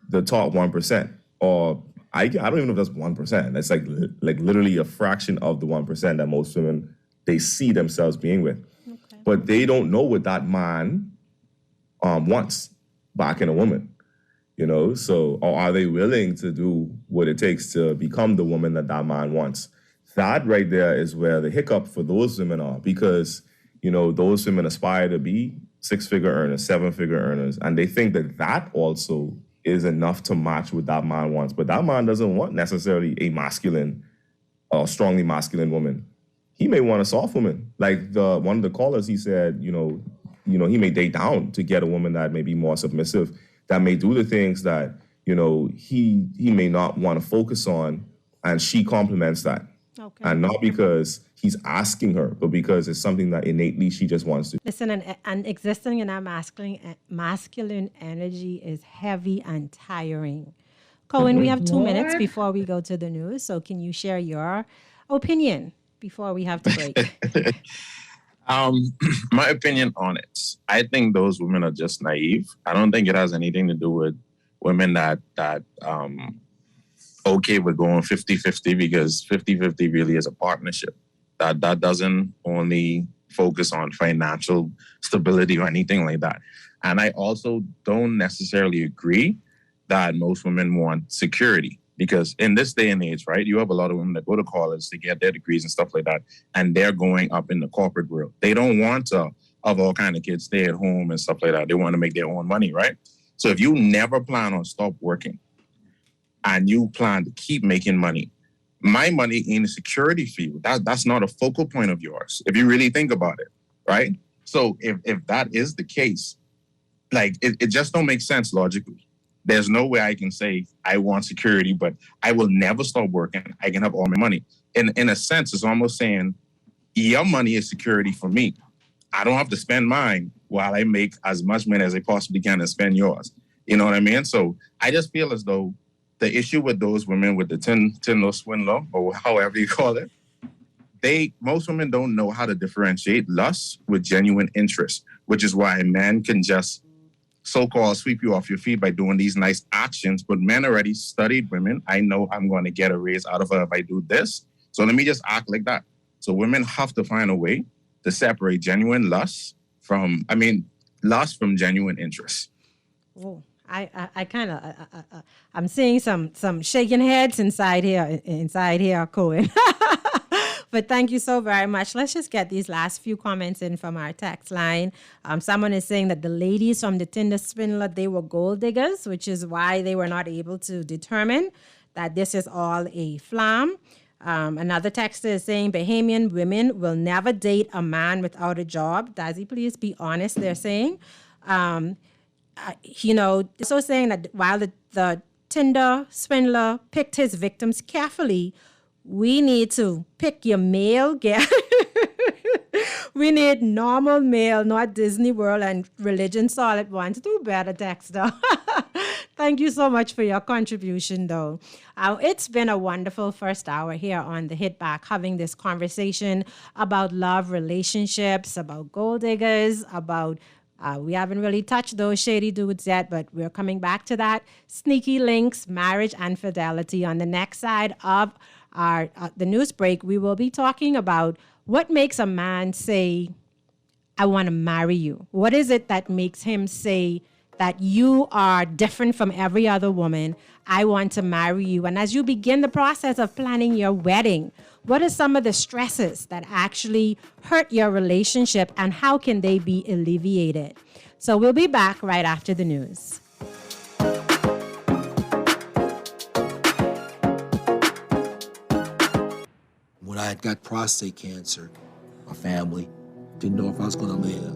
the top 1%, or I don't even know if that's 1%. That's like literally a fraction of the 1% that most women they see themselves being with, okay. But they don't know what that man wants back in a woman, you know? So, or are they willing to do what it takes to become the woman that man wants? That right there is where the hiccup for those women are, because, you know, those women aspire to be 6-figure earners, 7-figure earners, and they think that also is enough to match what that man wants. But that man doesn't want necessarily a masculine or strongly masculine woman. He may want a soft woman. Like one of the callers, he said, you know, he may date down to get a woman that may be more submissive, that may do the things that, you know, he may not want to focus on, and she complements that. And not because he's asking her, but because it's something that innately she just wants to. Listen, and existing in our masculine energy is heavy and tiring. Cohen, we have 2 minutes before we go to the news. So can you share your opinion before we have to break? My opinion on it, I think those women are just naive. I don't think it has anything to do with women that okay with going 50-50, because 50-50 really is a partnership. That doesn't only focus on financial stability or anything like that. And I also don't necessarily agree that most women want security, because in this day and age, right, you have a lot of women that go to college to get their degrees and stuff like that, and they're going up in the corporate world. They don't want to have all kind of kids stay at home and stuff like that. They want to make their own money, right? So if you never plan on stop working and you plan to keep making money, my money ain't a security for you. That's not a focal point of yours, if you really think about it, right? So if that is the case, like it just don't make sense logically. There's no way I can say I want security, but I will never stop working. I can have all my money. In a sense, it's almost saying your money is security for me. I don't have to spend mine while I make as much money as I possibly can and spend yours. You know what I mean? So I just feel as though the issue with those women with the Tinder swindler, or however you call it, most women don't know how to differentiate lust with genuine interest, which is why a man can just so-called sweep you off your feet by doing these nice actions. But men already studied women. I know I'm going to get a raise out of her if I do this. So let me just act like that. So women have to find a way to separate genuine lust from genuine interest. Oh, I kind of, I'm seeing some shaking heads inside here, Cohen. But thank you so very much. Let's just get these last few comments in from our text line. Someone is saying that the ladies from the Tinder swindler, they were gold diggers, which is why they were not able to determine that this is all a flam. Another texter is saying Bahamian women will never date a man without a job. Dazzy, please be honest, they're saying. So saying that while the Tinder swindler picked his victims carefully, we need to pick your male We need normal male, not Disney World and religion solid ones. Do better, Dexter. Thank you so much for your contribution, though. It's been a wonderful first hour here on The Hit Back, having this conversation about love, relationships, about gold diggers, about we haven't really touched those shady dudes yet, but we're coming back to that. Sneaky links, marriage, and fidelity. On the next side of the news break, we will be talking about what makes a man say, I want to marry you. What is it that makes him say that you are different from every other woman? I want to marry you. And as you begin the process of planning your wedding, what are some of the stresses that actually hurt your relationship, and how can they be alleviated? So we'll be back right after the news. When I had got prostate cancer, my family didn't know if I was going to live.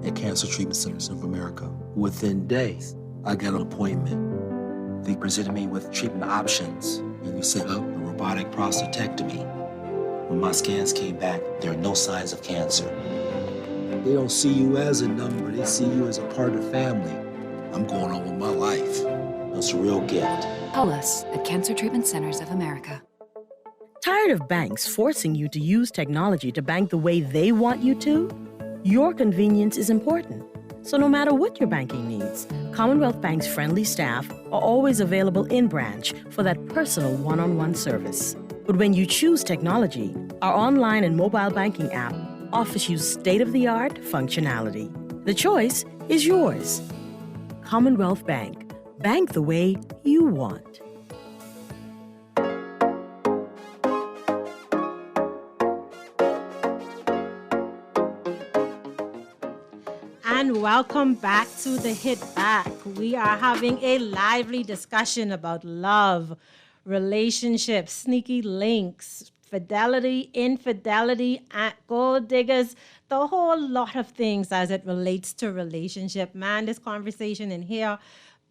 At Cancer Treatment Centers of America, within days, I got an appointment. They presented me with treatment options, and we set up a robotic prostatectomy. When my scans came back, there are no signs of cancer. They don't see you as a number, they see you as a part of the family. I'm going on with my life. That's a real gift. Call us at Cancer Treatment Centers of America. Tired of banks forcing you to use technology to bank the way they want you to? Your convenience is important. So no matter what your banking needs, Commonwealth Bank's friendly staff are always available in branch for that personal one-on-one service. But when you choose technology, our online and mobile banking app offers you state-of-the-art functionality. The choice is yours. Commonwealth Bank. Bank the way you want. And welcome back to The Hit Back. We are having a lively discussion about love, relationships, sneaky links, fidelity, infidelity, gold diggers, the whole lot of things as it relates to relationship. Man, this conversation in here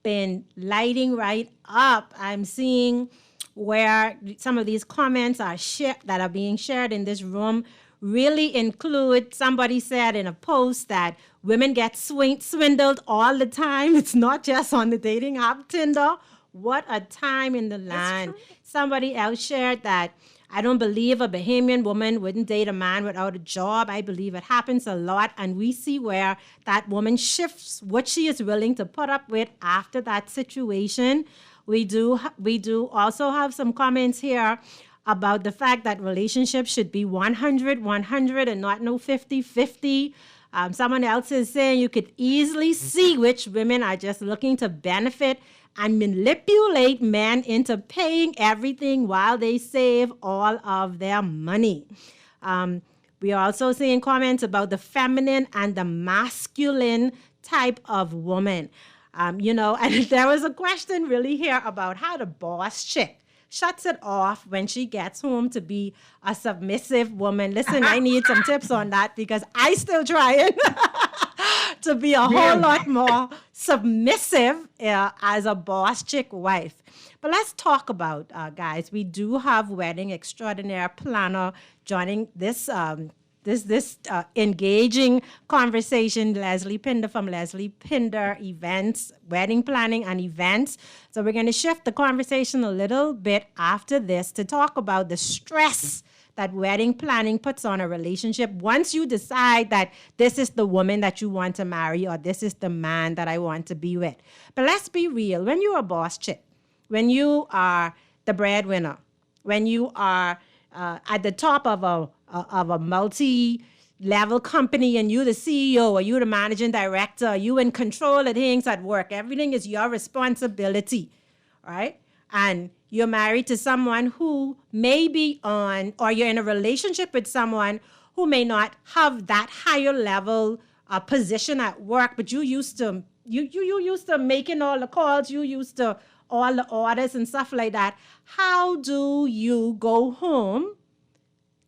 been lighting right up. I'm seeing where some of these comments are that are being shared in this room really include, somebody said in a post that women get swindled all the time. It's not just on the dating app Tinder. What a time in the land. Somebody else shared that, I don't believe a Bahamian woman wouldn't date a man without a job. I believe it happens a lot. And we see where that woman shifts what she is willing to put up with after that situation. We do also have some comments here about the fact that relationships should be 100 and not no 50-50. Someone else is saying you could easily see which women are just looking to benefit and manipulate men into paying everything while they save all of their money. We are also seeing comments about the feminine and the masculine type of woman. And there was a question really here about how the boss chick shuts it off when she gets home to be a submissive woman. Listen, I need some tips on that because I still trying to be a whole lot more submissive as a boss chick wife. But let's talk about, guys, we do have wedding extraordinaire planner joining this engaging conversation, Leslie Pinder from Leslie Pinder Events, Wedding Planning and Events. So we're going to shift the conversation a little bit after this to talk about the stress that wedding planning puts on a relationship once you decide that this is the woman that you want to marry or this is the man that I want to be with. But let's be real. When you're a boss chick, when you are the breadwinner, when you are at the top of a multi-level company and you the CEO or you the managing director, you in control of things at work. Everything is your responsibility, right? And you're married to someone who may be or you're in a relationship with someone who may not have that higher level position at work, but you used to making all the calls, you used to all the orders and stuff like that. How do you go home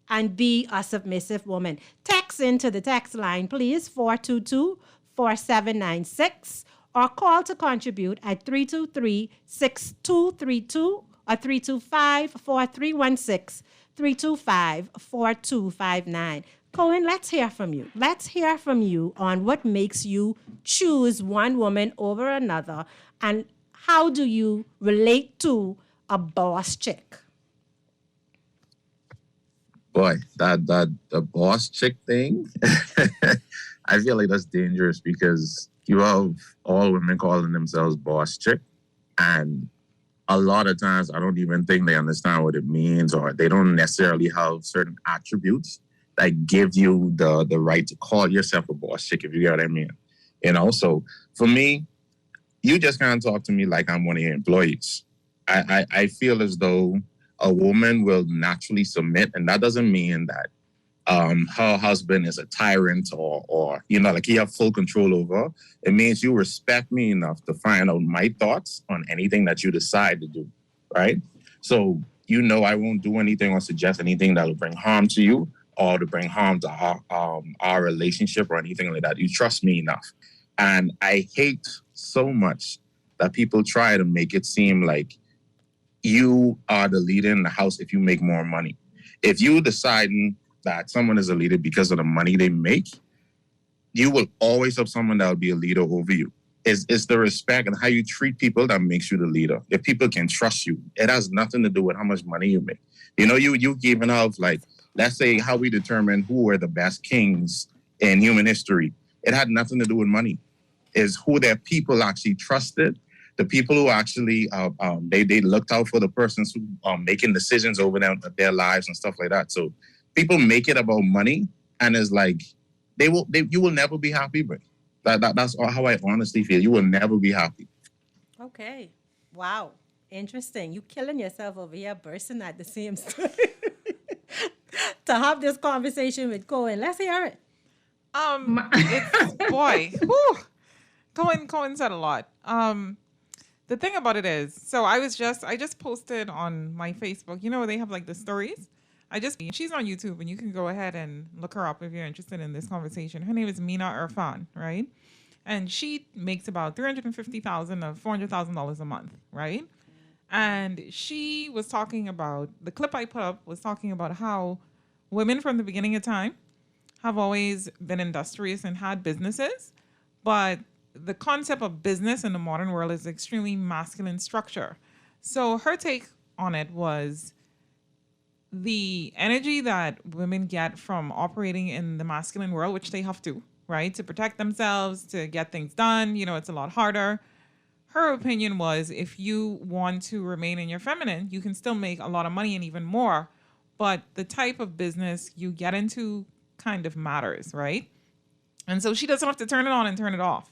and be a submissive woman? Text into the text line, please, 422-4796, or call to contribute at 323-6232 or 325-4316, 325-4259. Cohen, let's hear from you. Let's hear from you on what makes you choose one woman over another, and how do you relate to a boss chick? Boy, the boss chick thing, I feel like that's dangerous because you have all women calling themselves boss chick, and a lot of times I don't even think they understand what it means, or they don't necessarily have certain attributes that give you the right to call yourself a boss chick, if you get what I mean. So for me, you just can't talk to me like I'm one of your employees. I feel as though a woman will naturally submit, and that doesn't mean that her husband is a tyrant or like you have full control over. It means you respect me enough to find out my thoughts on anything that you decide to do, right? So I won't do anything or suggest anything that will bring harm to you or to bring harm to our relationship or anything like that. You trust me enough. And I hate so much that people try to make it seem like you are the leader in the house if you make more money. If you deciding that someone is a leader because of the money they make, you will always have someone that will be a leader over you. It's the respect and how you treat people that makes you the leader. If people can trust you, it has nothing to do with how much money you make. You given out, like, let's say how we determine who were the best kings in human history. It had nothing to do with money. It's who their people actually trusted, the people who actually they looked out for the persons who are making decisions over their lives and stuff like that. So people make it about money, and it's like you will never be happy, but that's how I honestly feel. You will never be happy. Okay. Wow. Interesting. You killing yourself over here, bursting at the seams to have this conversation with Cohen. Let's hear it. Boy. Whew. Cohen said a lot. The thing about it is, so I just posted on my Facebook, they have like the stories. She's on YouTube, and you can go ahead and look her up if you're interested in this conversation. Her name is Mina Irfan, right? And she makes about $350,000 to $400,000 a month, right? And she was talking about, the clip I put up was talking about how women from the beginning of time have always been industrious and had businesses, but the concept of business in the modern world is extremely masculine structure. So her take on it was the energy that women get from operating in the masculine world, which they have to, right? To protect themselves, to get things done, it's a lot harder. Her opinion was if you want to remain in your feminine, you can still make a lot of money and even more, but the type of business you get into kind of matters, right? And so she doesn't have to turn it on and turn it off.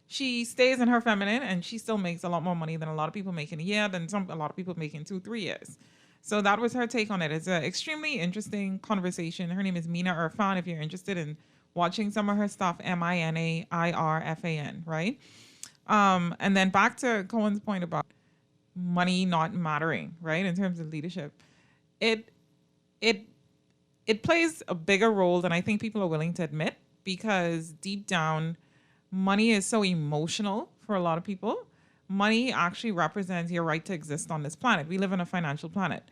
She stays in her feminine and she still makes a lot more money than a lot of people make in a year, than a lot of people make in 2-3 years. So that was her take on it. It's an extremely interesting conversation. Her name is Mina Irfan, if you're interested in watching some of her stuff, Minairfan, right? And then back to Cohen's point about money not mattering, right? In terms of leadership, it plays a bigger role than I think people are willing to admit, because deep down, money is so emotional for a lot of people. Money actually represents your right to exist on this planet. We live in a financial planet.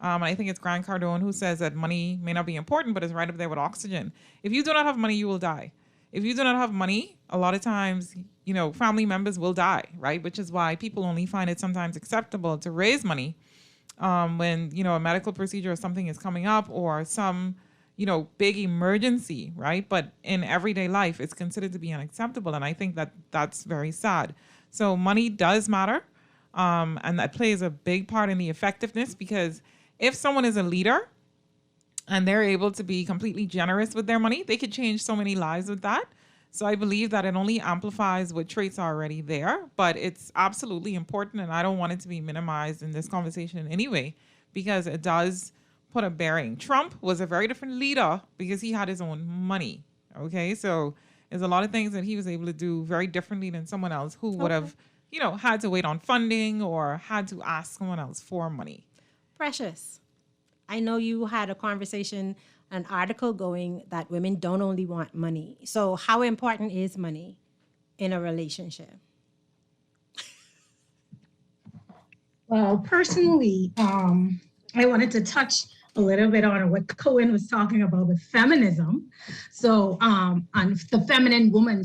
And I think it's Grant Cardone who says that money may not be important, but it's right up there with oxygen. If you do not have money, you will die. If you do not have money, a lot of times, family members will die, right? Which is why people only find it sometimes acceptable to raise money when, a medical procedure or something is coming up, or some, big emergency, right? But in everyday life, it's considered to be unacceptable. And I think that that's very sad. So money does matter. And that plays a big part in the effectiveness, because if someone is a leader and they're able to be completely generous with their money, they could change so many lives with that. So I believe that it only amplifies what traits are already there, but it's absolutely important. And I don't want it to be minimized in this conversation in any way, because it does put a bearing. Trump was a very different leader because he had his own money. Okay. So there's a lot of things that he was able to do very differently than someone else who would have, had to wait on funding or had to ask someone else for money. Precious, I know you had a conversation, an article going that women don't only want money. So how important is money in a relationship? Well, personally, I wanted to touch a little bit on what Cohen was talking about with feminism. So on the feminine woman,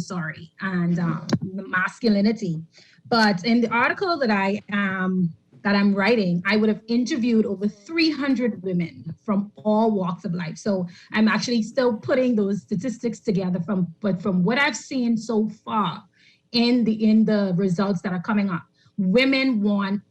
and the masculinity. But in the article that I'm writing, I would have interviewed over 300 women from all walks of life. So I'm actually still putting those statistics together from what I've seen so far in the results that are coming up. Women want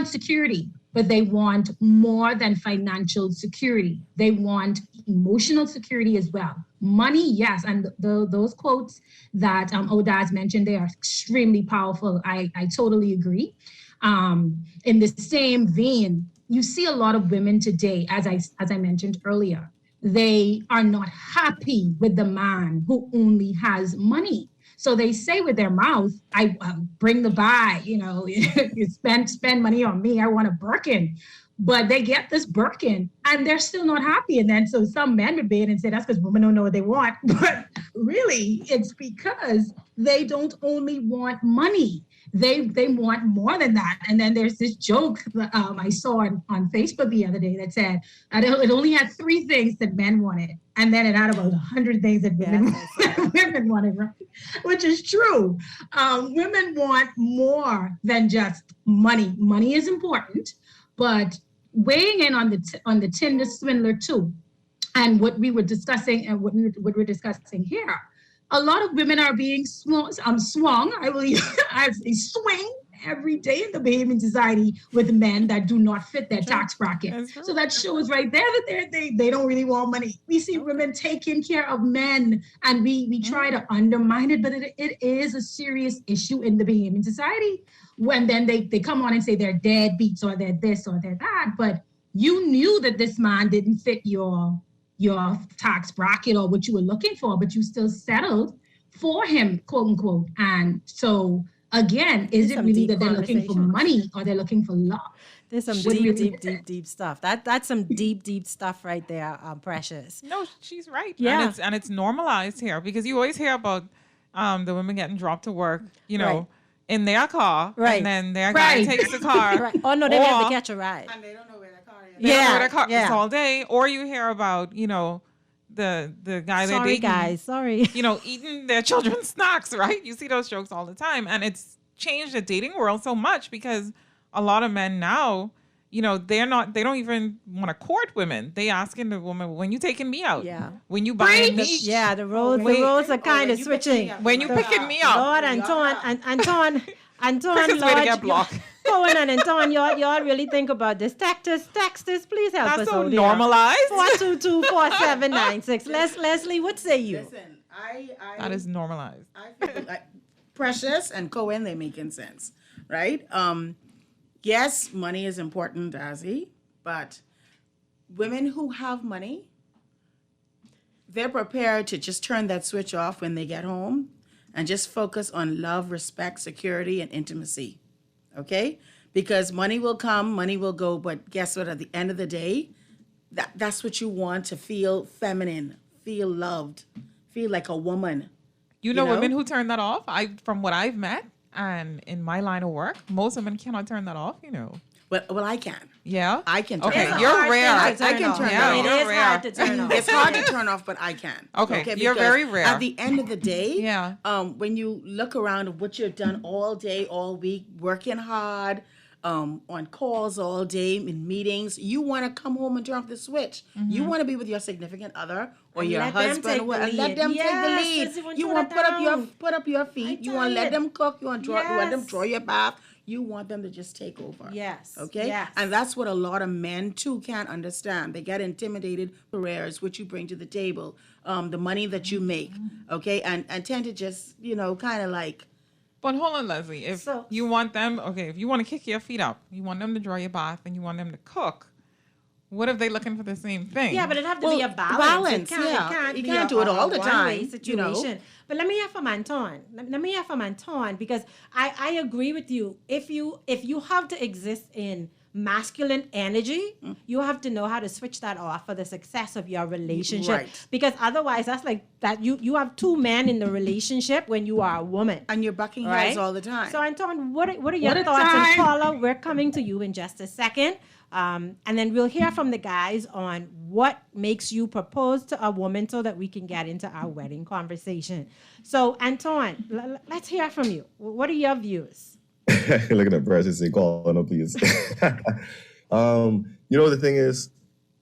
security, but they want more than financial security. They want emotional security as well. Money, yes, and those quotes that Odaz mentioned, they are extremely powerful. I totally agree. In the same vein, you see a lot of women today, as I mentioned earlier, they are not happy with the man who only has money. So they say with their mouth, I bring the buy, you spend money on me, I want a Birkin. But they get this Birkin and they're still not happy. And then so some men would be in and say, that's because women don't know what they want. But really, it's because they don't only want money. They want more than that. And then there's this joke that I saw on Facebook the other day that said that it only had 3 things that men wanted. And then it had about 100 things that women wanted, right? Which is true. Women want more than just money. Money is important, but weighing in on the Tinder Swindler too, and what we were discussing and what we're discussing here, a lot of women are being swung. I believe they swing every day in the Bahamian society with men that do not fit their tax bracket. So that shows right there that they don't really want money. We see women taking care of men, and we try to undermine it, but it is a serious issue in the Bahamian society. When then they come on and say they're deadbeats or they're this or they're that, but you knew that this man didn't fit your tax bracket or what you were looking for, but you still settled for him, quote unquote. And so again, is it really that they're looking for money or they're looking for love? There's some deep stuff. That's some deep stuff right there, Precious. No, she's right. Yeah. And it's normalized here, because you always hear about the women getting dropped to work, in their car, Right. and then their guy Right. takes the car. Right. Oh no, they have to or- catch a ride. They don't know where Yeah, the car is yeah. all day. Or you hear about, the guy they're Sorry, dating, guys. Sorry. eating their children's snacks, right? You see those jokes all the time. And it's changed the dating world so much because a lot of men now, they don't even want to court women. They asking the woman, when you taking me out? Yeah. When you buying me? Yeah, the roles are kind of switching. When you picking me up? Lord, Anton, Quickest way to get Lord, blocked. Cohen and Anton, y'all really think about this. Text us, please help That's us so out there. normalized. 422-4796. Leslie, what say you? Listen, That is normalized. I feel like Precious and Cohen, they're making sense, right? Yes, money is important, Dazzy, but women who have money, they're prepared to just turn that switch off when they get home and just focus on love, respect, security, and intimacy, okay? Because money will come, money will go, but guess what? At the end of the day, that's what you want, to feel feminine, feel loved, feel like a woman. You know women who turn that off? From what I've met and in my line of work, most women cannot turn that off, Well, I can. Yeah? I can turn Okay, it off. you're rare. I can turn it off. It is hard to turn off. It's hard to turn off, but I can. Okay, you're because very rare. At the end of the day, Yeah. When you look around at what you've done all day, all week, working hard, on calls all day, in meetings, you want to come home and turn off the switch. You want to be with your significant other or And your let them husband, take the and let lead. them Yes, take the Lizzie, lead. You throw want that to put down. up your feet. You want to let tired. them cook. You want to let them Yes. draw your bath. You want them to just take over. Yes. Okay? Yes. And that's what a lot of men, too, can't understand. They get intimidated for careers, what you bring to the table, the money that you make, okay? And tend to just, kind of like... But hold on, Leslie. If you want them, if you want to kick your feet up, you want them to draw your bath, and you want them to cook, what if they looking for the same thing? Yeah, but it have to be a balance. balance, It can't You be can't a- do it all a the one-way time, situation. But let me hear from Anton. Let me hear from Anton, because I agree with you. If you have to exist in masculine energy, you have to know how to switch that off for the success of your relationship. Right. Because otherwise, that's like that you have two men in the relationship when you are a woman. And you're bucking heads all the time. So Anton, what are your What a thoughts? And time. Paula, we're coming to you in just a second. And then we'll hear from the guys on what makes you propose to a woman so that we can get into our wedding conversation. So, Anton, let's hear from you. What are your views? Look at that Precious say, call on, please. The thing is,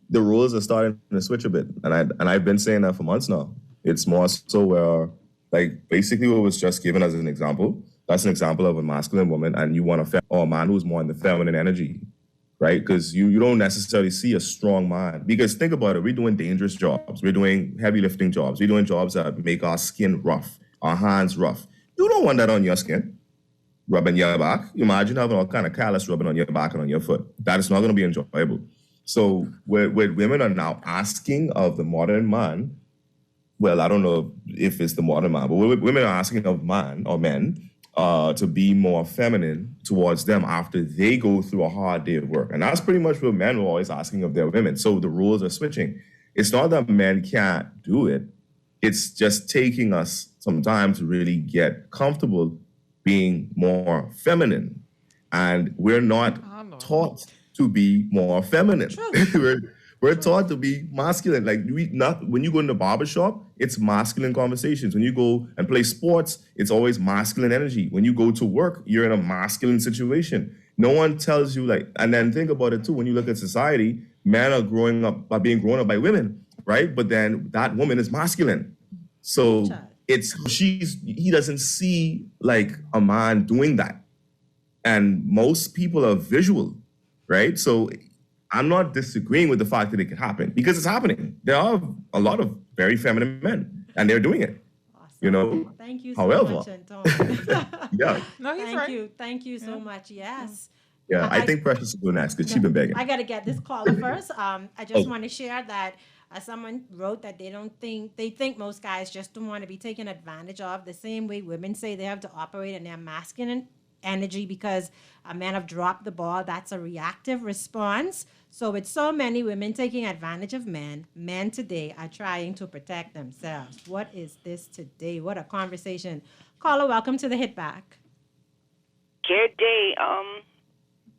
the rules are starting to switch a bit. And I've been saying that for months now. It's more so where, like, basically what was just given as an example, that's an example of a masculine woman, and you want or a man who's more in the feminine energy. Right? Because you don't necessarily see a strong man. Because think about it, we're doing dangerous jobs. We're doing heavy lifting jobs. We're doing jobs that make our skin rough, our hands rough. You don't want that on your skin, rubbing your back. Imagine having all kind of callus rubbing on your back and on your foot. That is not going to be enjoyable. So what women are now asking of the modern man, well, I don't know if it's the modern man, but what women are asking of man or men to be more feminine towards them after they go through a hard day of work. And that's pretty much what men are always asking of their women. So the rules are switching. It's not that men can't do it. It's just taking us some time to really get comfortable being more feminine. And we're not taught to be more feminine. We're taught to be masculine. Like when you go in the barbershop, it's masculine conversations. When you go and play sports, it's always masculine energy. When you go to work, you're in a masculine situation. No one tells you and then think about it too. When you look at society, men are being grown up by women, right? But then that woman is masculine. So he doesn't see like a man doing that. And most people are visual, right? So I'm not disagreeing with the fact that it can happen because it's happening. There are a lot of very feminine men and they're doing it. Awesome. Thank you so much, Anton. Yeah. No, he's right. Thank you so much. Yes. Yeah, I think Precious is going next because she's been begging. I got to get this caller first. I just want to share that someone wrote that they think most guys just don't want to be taken advantage of the same way women say they have to operate in their masculine energy because a man have dropped the ball. That's a reactive response. So with so many women taking advantage of men today are trying to protect themselves. What is this today? What a conversation. Caller, welcome to the Hit Back. Good day.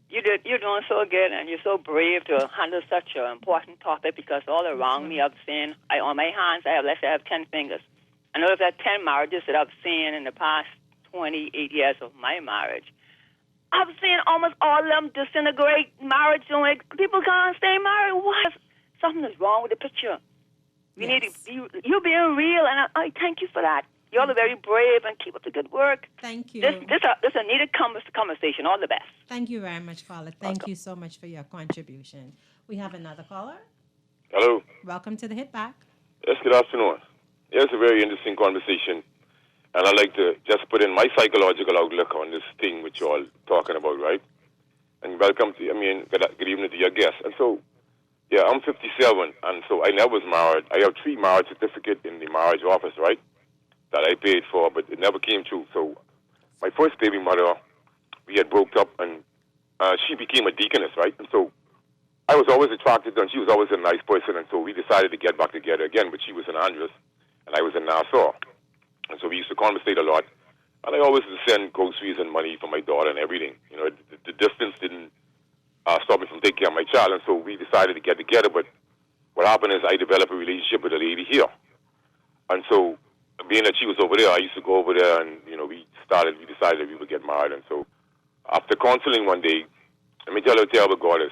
You're doing so good, and you're so brave to handle such an important topic, because all around me, I've seen, on my hands, let's say I have 10 fingers. I know there are 10 marriages that I've seen in the past 28 years of my marriage. I've seen almost all of them disintegrate. Marriage, people can't stay married. What? Something is wrong with the picture. You need to you're being real, and I thank you for that. You're very brave, and keep up the good work. Thank you. This a needed conversation. All the best. Thank you very much, caller. Thank you so much for your contribution. We have another caller. Hello. Welcome to the Hit Back. Yes, good afternoon. Yes, a very interesting conversation. And I'd like to just put in my psychological outlook on this thing which you're all talking about, right? And welcome to, good evening to your guests. And so, yeah, I'm 57, and so I never was married. I have 3 marriage certificates in the marriage office, right, that I paid for, but it never came true. So my first baby mother, we had broke up, and she became a deaconess, right? And so I was always attracted to her, and she was always a nice person, and so we decided to get back together again, but she was in Andros, and I was in Nassau. And so we used to conversate a lot, and I always used to send groceries and money for my daughter and everything. You know, the distance didn't stop me from taking care of my child, and so we decided to get together. But what happened is I developed a relationship with a lady here. And so, being that she was over there, I used to go over there, and, we decided we would get married. And so, after counseling one day, let me tell you how terrible God is.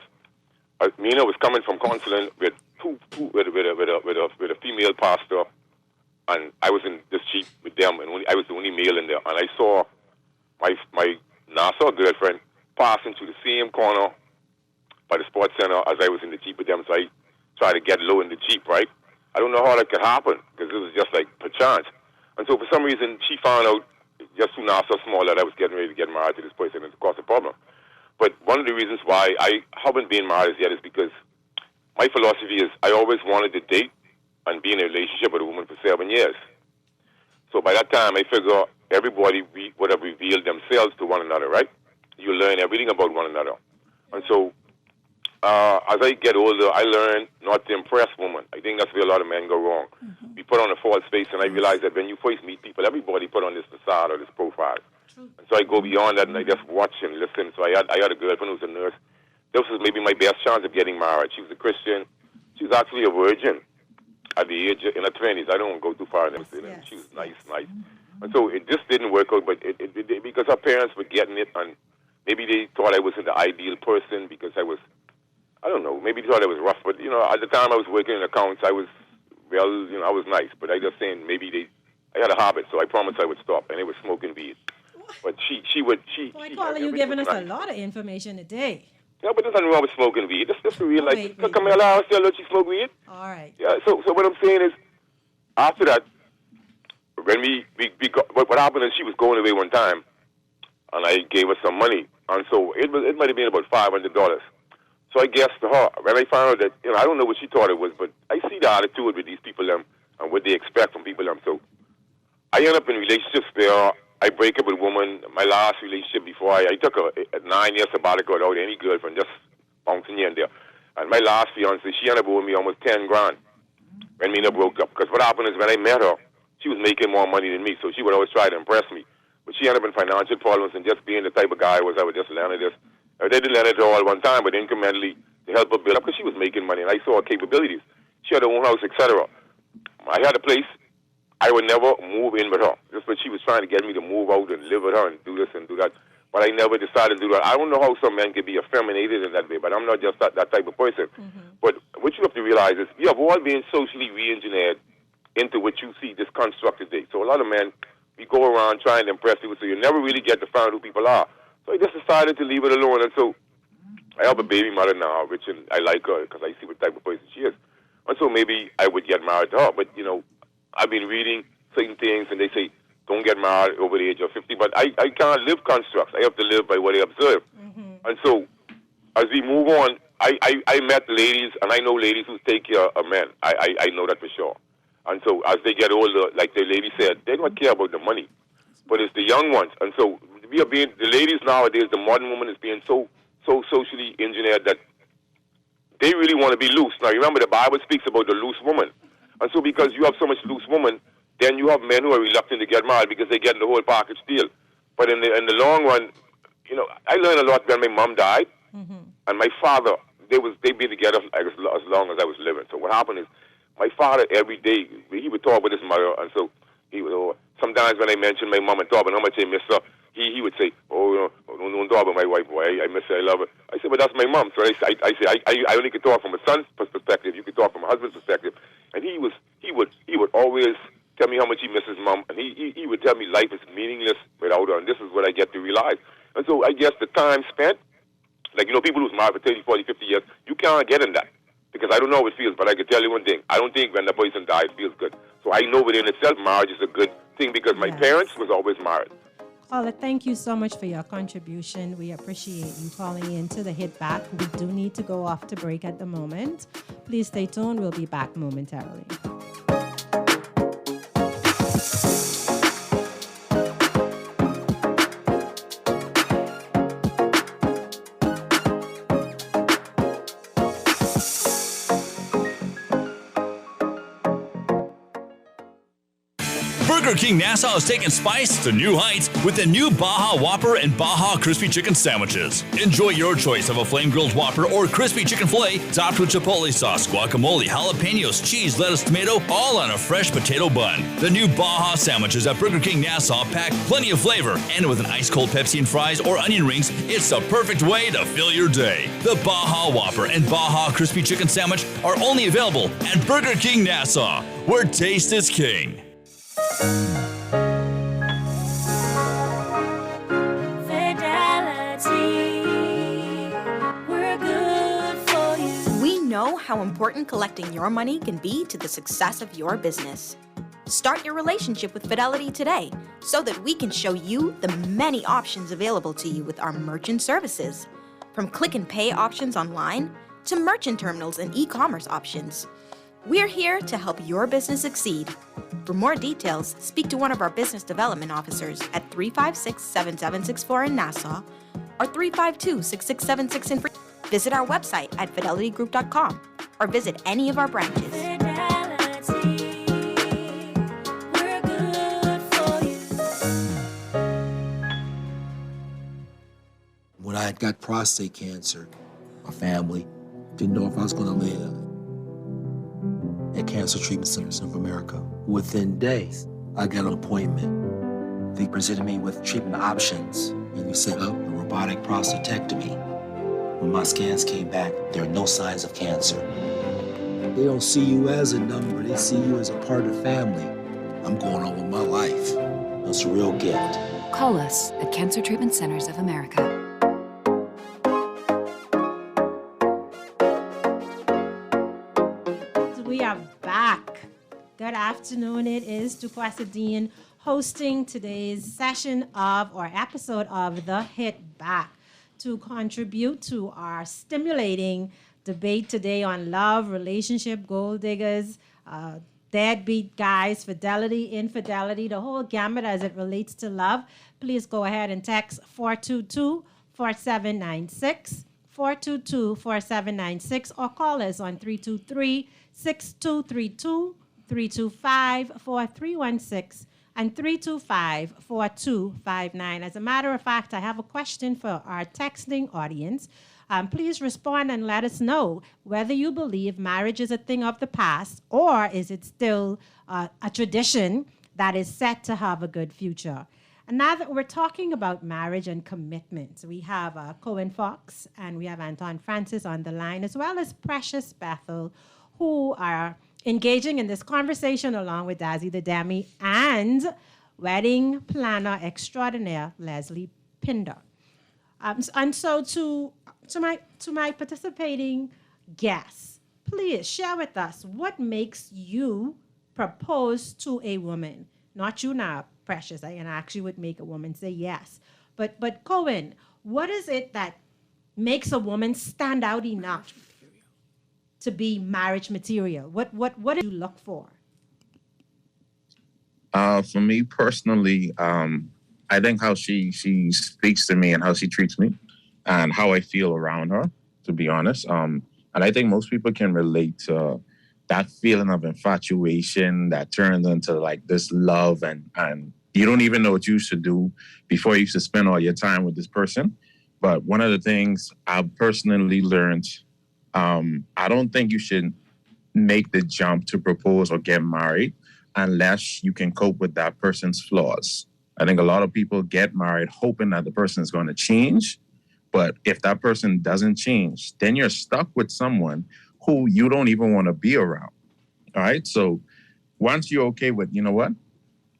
Mina was coming from counseling with a female pastor, and I was in this Jeep with them, and I was the only male in there. And I saw my Nassau girlfriend passing through the same corner by the sports center as I was in the Jeep with them. So I tried to get low in the Jeep, right? I don't know how that could happen, because it was just like perchance. And so for some reason, she found out just through Nassau Small that I was getting ready to get married to this person, and it caused a problem. But one of the reasons why I haven't been married as yet is because my philosophy is I always wanted to date and be in a relationship with a woman for 7 years. So by that time, I figure everybody would have revealed themselves to one another, right? You learn everything about one another. And so as I get older, I learn not to impress women. I think that's where a lot of men go wrong. Mm-hmm. We put on a false face, and I realize that when you first meet people, everybody put on this facade or this profile. True. And so I go beyond that, and I just watch and listen. So I had a girlfriend who was a nurse. This was maybe my best chance of getting married. She was a Christian. She was actually a virgin at the age in her 20s. I don't go too far in this. Yes. She was nice. Mm-hmm. And so it just didn't work out, but it because her parents were getting it, and maybe they thought I wasn't the ideal person because I don't know, maybe they thought I was rough, but, at the time I was working in accounts, I was nice, but I just saying I had a habit, so I promised I would stop, and it was smoking weed. But she would. Caller, you're giving us a lot of information today. Yeah, but there's nothing wrong with smoking weed. This is real life. Come here, I'll tell you, she smoke weed. All right. Yeah, so what I'm saying is, after that, when we got, what happened is she was going away one time, and I gave her some money, and so it might have been about $500. So I guessed to her, when I found out that, I don't know what she thought it was, but I see the attitude with these people and what they expect from people. So I end up in relationships where I break up with a woman. My last relationship before I took a 9-year sabbatical without any girlfriend, just bouncing here and there. And my last fiance, she ended up owing me almost $10,000 when Mina broke up. Because what happened is when I met her, she was making more money than me, so she would always try to impress me. But she ended up in financial problems, and just being the type of guy I would just lend her this. They didn't lend it all at one time, but incrementally to help her build up, because she was making money, and I saw her capabilities. She had her own house, etc. I had a place. I would never move in with her. Just but she was trying to get me to move out and live with her and do this and do that. But I never decided to do that. I don't know how some men can be effeminated in that way, but I'm not just that type of person. Mm-hmm. But what you have to realize is we have all been socially re-engineered into what you see this construct today. So a lot of men, we go around trying to impress people, so you never really get to find out who people are. So I just decided to leave it alone. And so I have a baby mother now, which I like her because I see what type of person she is. And so maybe I would get married to her. But, I've been reading certain things, and they say, don't get married over the age of 50. But I can't live constructs. I have to live by what I observe. Mm-hmm. And so as we move on, I met ladies, and I know ladies who take care of men. I know that for sure. And so as they get older, like the lady said, they don't care about the money. But it's the young ones. And so the ladies nowadays, the modern woman is being so socially engineered that they really want to be loose. Now, remember, the Bible speaks about the loose woman. And so because you have so much loose woman, then you have men who are reluctant to get married because they get the whole package deal. But in the long run, you know, I learned a lot when my mom died, and my father. They been together as long as I was living. So what happened is, my father every day he would talk with his mother, and so he would. Sometimes when I mentioned my mom and talk about how much I miss her, he would say, "Oh, don't talk about my wife, boy. I miss her. I love her." I said, "But that's my mom." So I say, I only could talk from a son's perspective. You could talk from a husband's perspective. And he would always tell me how much he misses mom, and he would tell me life is meaningless without her, and this is what I get to realize. And so I guess the time spent, like, you know, people who's married for 30, 40, 50 years, you can't get in that. Because I don't know how it feels, but I can tell you one thing. I don't think when the person dies, it feels good. So I know within itself, marriage is a good thing because my parents was always married. Caller, thank you so much for your contribution. We appreciate you calling in to the Hit Back. We do need to go off to break at the moment. Please stay tuned. We'll be back momentarily. Burger King Nassau is taking spice to new heights with the new Baja Whopper and Baja Crispy Chicken Sandwiches. Enjoy your choice of a flame-grilled Whopper or crispy chicken fillet topped with chipotle sauce, guacamole, jalapenos, cheese, lettuce, tomato, all on a fresh potato bun. The new Baja sandwiches at Burger King Nassau pack plenty of flavor, and with an ice-cold Pepsi and fries or onion rings, it's the perfect way to fill your day. The Baja Whopper and Baja Crispy Chicken Sandwich are only available at Burger King Nassau, where taste is king. We know how important collecting your money can be to the success of your business. Start your relationship with Fidelity today so that we can show you the many options available to you with our merchant services. From click and pay options online to merchant terminals and e-commerce options. We're here to help your business succeed. For more details, speak to one of our business development officers at 356-7764 in Nassau or 352-6676 in Freetown. Visit our website at fidelitygroup.com or visit any of our branches. When I got prostate cancer, my family didn't know if I was going to live. At Cancer Treatment Centers of America, within days, I got an appointment. They presented me with treatment options, and we set up a robotic prostatectomy. When my scans came back, there are no signs of cancer. They don't see you as a number, they see you as a part of the family. I'm going on with my life. It's a real gift. Call us at Cancer Treatment Centers of America. Good afternoon. It is Duquesne hosting today's session of or episode of The Hit Back to contribute to our stimulating debate today on love, relationship, gold diggers, deadbeat guys, fidelity, infidelity, the whole gamut as it relates to love. Please go ahead and text 422-4796, 422-4796, or call us on 323-6232. 325-4316 and 325-4259. As a matter of fact, I have a question for our texting audience. Please respond and let us know whether you believe marriage is a thing of the past or is it still a tradition that is set to have a good future. And now that we're talking about marriage and commitment, we have Cohen Fox and we have Anton Francis on the line, as well as Precious Bethel, who are engaging in this conversation along with Dazzy the Demi and wedding planner extraordinaire Leslie Pinder. And so to my participating guests, please share with us what makes you propose to a woman. Not you now, Precious. I actually would make a woman say yes. But Cohen, what is it that makes a woman stand out enough to be marriage material? What do you look for? For me personally, I think how she speaks to me and how she treats me and how I feel around her, to be honest. And I think most people can relate to that feeling of infatuation that turns into like this love and you don't even know what you should do before you should spend all your time with this person. But one of the things I've personally learned, I don't think you should make the jump to propose or get married unless you can cope with that person's flaws. I think a lot of people get married hoping that the person is going to change. But if that person doesn't change, then you're stuck with someone who you don't even want to be around. All right. So once you're okay with, you know what,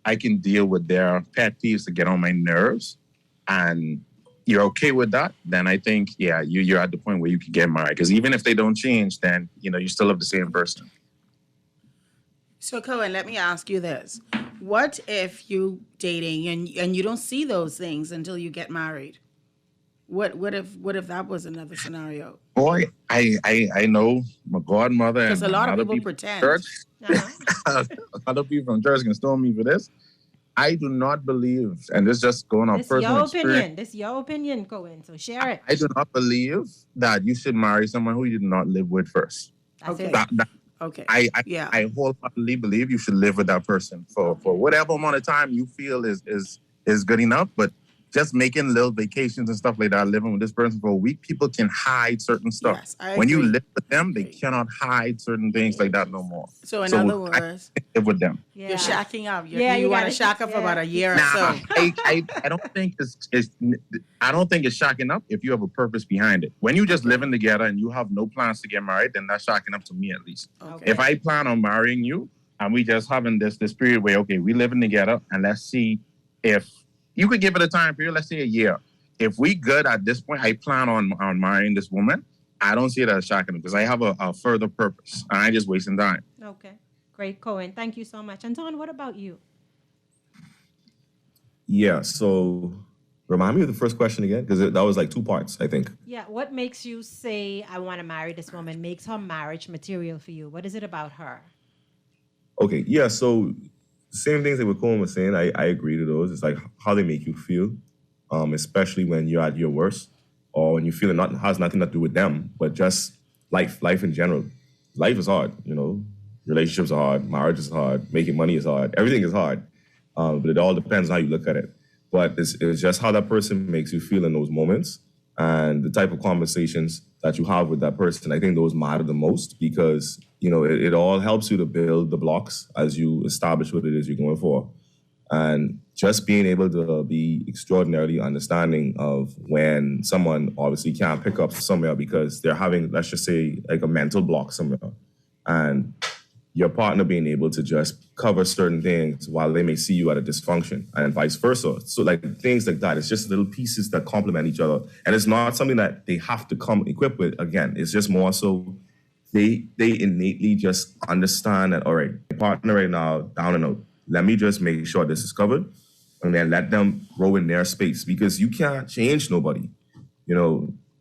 I can deal with their pet peeves to get on my nerves, and you're okay with that, then I think, yeah, you're at the point where you can get married. Because even if they don't change, then, you still have the same person. So, Cohen, let me ask you this. What if you dating and you don't see those things until you get married? What if that was another scenario? Boy, I know my godmother and Because a lot of people pretend. Church, a lot of people from church can stone me for this. I do not believe, and this is just going on personal experience. This is your opinion, Cohen. So share it. I do not believe that you should marry someone who you did not live with first. Okay. Okay. I wholeheartedly believe you should live with that person for whatever amount of time you feel is good enough. But just making little vacations and stuff like that, living with this person for a week, people can hide certain stuff. Yes, I when you agree. live with them, they cannot hide certain things like that no more. So in other words, I live with them. you're shacking up. Yeah, you you want gotta- to shack up for about a year or Nah, so. I don't think I don't think it's shocking up if you have a purpose behind it. When you just living together and you have no plans to get married, then that's shocking up to me at least. Okay. If I plan on marrying you and we just having this period where, okay, we living together and let's see if you could give it a time period, let's say a year. If we good at this point, I plan on marrying this woman, I don't see it as shocking because I have a further purpose. I ain't just wasting time. Okay. Great, Cohen. Thank you so much. Anton, what about you? Yeah, so remind me of the first question again, because that was like two parts, I think. Yeah, what makes you say, I want to marry this woman, makes her marriage material for you? What is it about her? Okay, yeah, so same things that what Cohen was saying, I agree to those. It's like how they make you feel, especially when you're at your worst or when you feel it has nothing to do with them, but just life in general. Life is hard, relationships are hard, marriage is hard, making money is hard, everything is hard. But it all depends on how you look at it. But it's just how that person makes you feel in those moments and the type of conversations that you have with that person. I think those matter the most because, it all helps you to build the blocks as you establish what it is you're going for. And just being able to be extraordinarily understanding of when someone obviously can't pick up somewhere because they're having, let's just say, like a mental block somewhere. And your partner being able to just cover certain things while they may see you at a dysfunction and vice versa. So like things like that, it's just little pieces that complement each other. And it's not something that they have to come equipped with. Again, it's just more so they innately just understand that, all right, my partner right now, down and out. Let me just make sure this is covered and then let them grow in their space because you can't change nobody.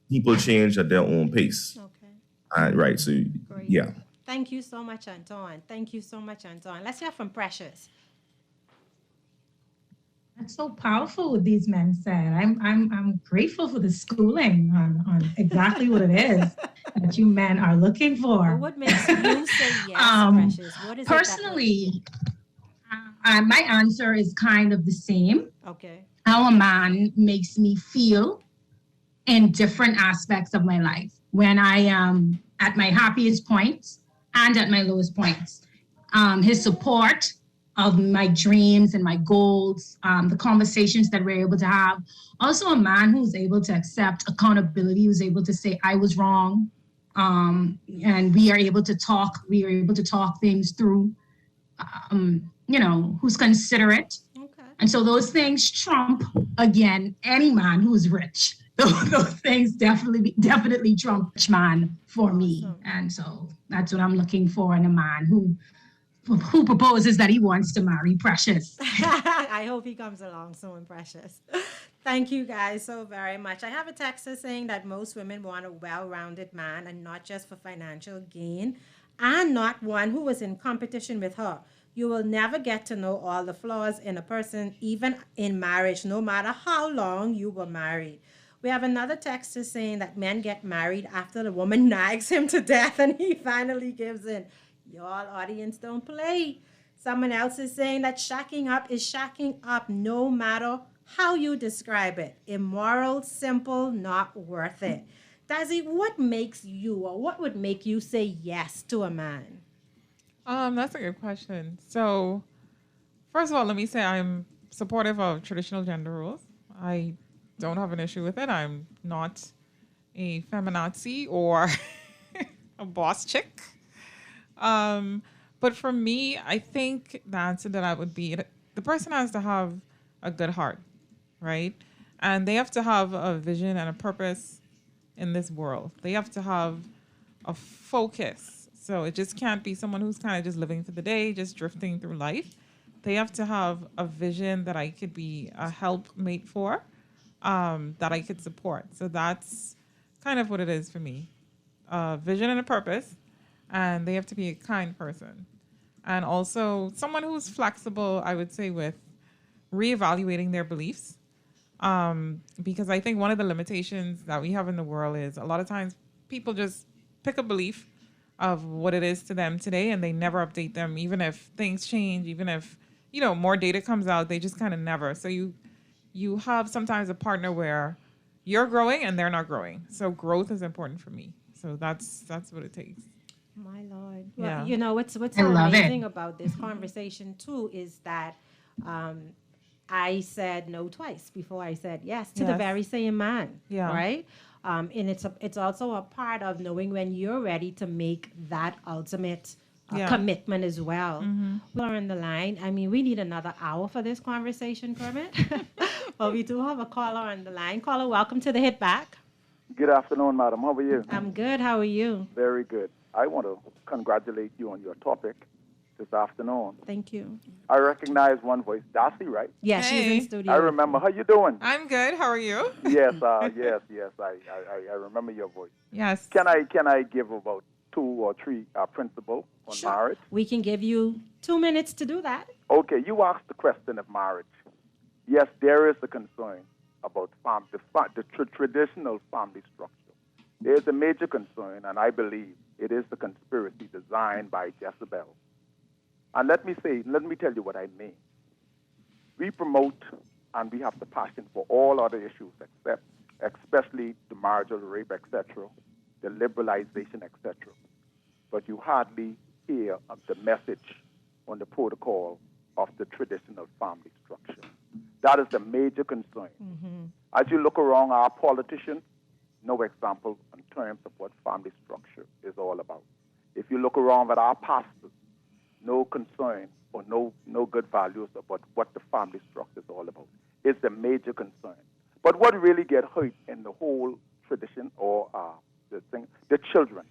People change at their own pace. Okay. Right. So, Great. Yeah. Thank you so much, Anton. Thank you so much, Anton. Let's hear from Precious. That's so powerful what these men said. I'm grateful for the schooling on exactly what it is that you men are looking for. Well, what makes you say yes, Precious? What is personally, my answer is kind of the same. Okay. How a man makes me feel in different aspects of my life when I am at my happiest points and at my lowest points. His support of my dreams and my goals, the conversations that we're able to have. Also a man who's able to accept accountability, who's able to say, I was wrong. And we are able to talk things through, who's considerate. Okay. And so those things trump, again, any man who's rich. Those things definitely trump rich man for me. And so that's what I'm looking for in a man who proposes that he wants to marry Precious. I hope he comes along soon, Precious. Thank you guys so very much. I have a texter saying that most women want a well-rounded man and not just for financial gain and not one who is in competition with her. You will never get to know all the flaws in a person, even in marriage, no matter how long you were married. We have another texter saying that men get married after the woman nags him to death and he finally gives in. Y'all audience don't play. Someone else is saying that shacking up is shacking up no matter how you describe it. Immoral, simple, not worth it. Dazzy, what makes you or what would make you say yes to a man? That's a good question. So, first of all, let me say I'm supportive of traditional gender roles. I don't have an issue with it. I'm not a feminazi or a boss chick. But for me, I think the answer that I would be, the person has to have a good heart, right? And they have to have a vision and a purpose in this world. They have to have a focus. So it just can't be someone who's kind of just living for the day, just drifting through life. They have to have a vision that I could be a helpmate for, that I could support. So that's kind of what it is for me. A vision and a purpose, and they have to be a kind person. And also someone who's flexible, I would say, with reevaluating their beliefs. Because I think one of the limitations that we have in the world is a lot of times people just pick a belief of what it is to them today and they never update them, even if things change, even if, more data comes out, they just kind of never. So you have sometimes a partner where you're growing and they're not growing. So growth is important for me. So that's what it takes. My Lord. Yeah. Well, what's I so love amazing it. about this conversation too is that I said no twice before I said yes to the Yes. very same man. Yeah. Right. And it's also a part of knowing when you're ready to make that ultimate commitment as well. We're on the line. I mean, we need another hour for this conversation, Kermit. But we do have a caller on the line. Caller, welcome to the Hit Back. Good afternoon, madam. How are you? I'm good. How are you? Very good. I want to congratulate you on your topic this afternoon. Thank you. I recognize one voice. Darcy, right? Yeah, she's in studio. I remember. How you doing? I'm good. How are you? Yes, yes. I remember your voice. Yes. Can I give about 2 or 3 principles on marriage? We can give you 2 minutes to do that. Okay, you asked the question of marriage. Yes, there is a concern about the traditional family structure. There is a major concern, and I believe it is the conspiracy designed by Jezebel. And let me tell you what I mean. We promote and we have the passion for all other issues, especially the marital rape, etc., the liberalization, etc. But you hardly hear of the message on the protocol of the traditional family structure. That is the major concern. As you look around our politicians, no example in terms of what family structure is all about. If you look around at our pastors, no concern or no good values about what the family structure is all about. It's a major concern. But what really get hurt in the whole tradition or the children.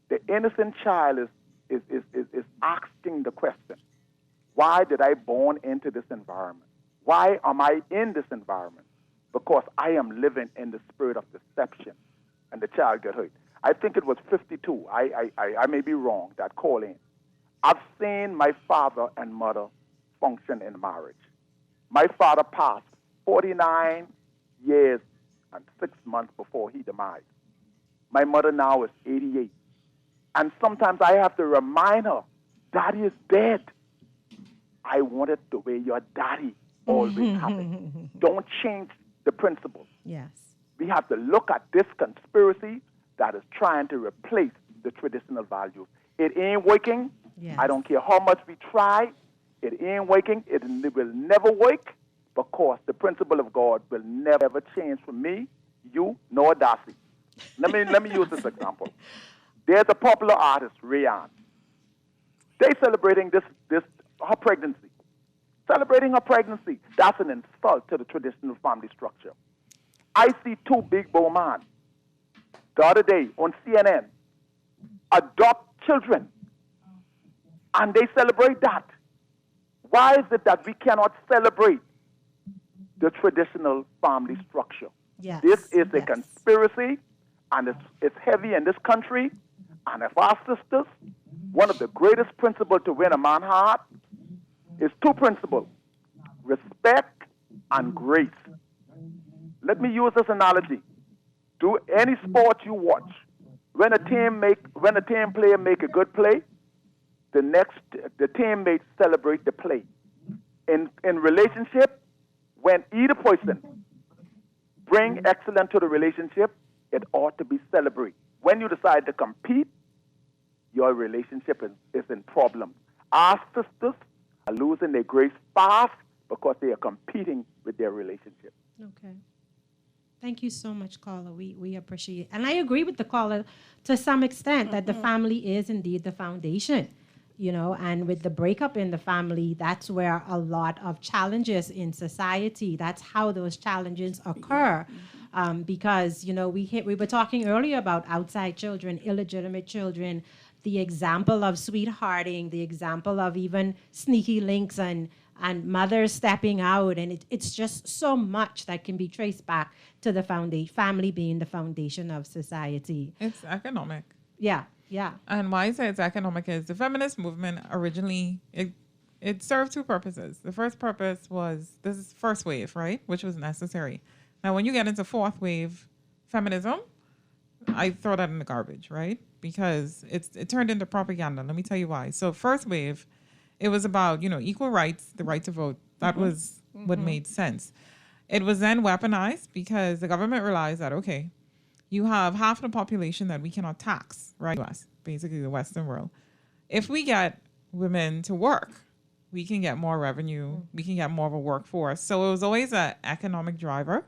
The innocent child is asking the question, why did I born into this environment? Why am I in this environment? Because I am living in the spirit of deception, and the child get hurt. I think it was 52. I may be wrong. That call in. I've seen my father and mother function in marriage. My father passed 49 years and 6 months before he demised. My mother now is 88. And sometimes I have to remind her, Daddy is dead. I want it the way your daddy always happened. Don't change the principle. Yes. We have to look at this conspiracy that is trying to replace the traditional values. It ain't working. Yes. I don't care how much we try. It ain't working. It will never work because the principle of God will never ever change for me, you, nor Darcy. Let me use this example. There's a popular artist, Rihanna. They're celebrating her pregnancy. Celebrating her pregnancy. That's an insult to the traditional family structure. I see 2 big bow men the other day on CNN adopt children, and they celebrate that. Why is it that we cannot celebrate the traditional family structure? Yes. This is a conspiracy, and it's heavy in this country. And if our sisters, one of the greatest principles to win a man's heart is 2 principles: respect and grace. Let me use this analogy. Do any sport you watch, when a team player make a good play, the teammates celebrate the play. In relationship, when either person bring excellence to the relationship, it ought to be celebrated. When you decide to compete, your relationship is in problems. Our sisters are losing their grace fast because they are competing with their relationship. Okay. Thank you so much, caller. We appreciate it. And I agree with the caller to some extent that the family is indeed the foundation, and with the breakup in the family, that's where a lot of challenges in society, that's how those challenges occur. Because, we were talking earlier about outside children, illegitimate children, the example of sweethearting, the example of even sneaky links and mothers stepping out. And it's just so much that can be traced back to the family being the foundation of society. It's economic. Yeah. And why I say it's economic is the feminist movement originally, it served two purposes. The first purpose was, this is first wave, right? Which was necessary. Now, when you get into fourth wave feminism, I throw that in the garbage, right? Because it turned into propaganda. Let me tell you why. So first wave, it was about, equal rights, the right to vote. That was what made sense. It was then weaponized because the government realized that, okay, you have half the population that we cannot tax, right? US, basically the Western world. If we get women to work, we can get more revenue. We can get more of a workforce. So it was always an economic driver.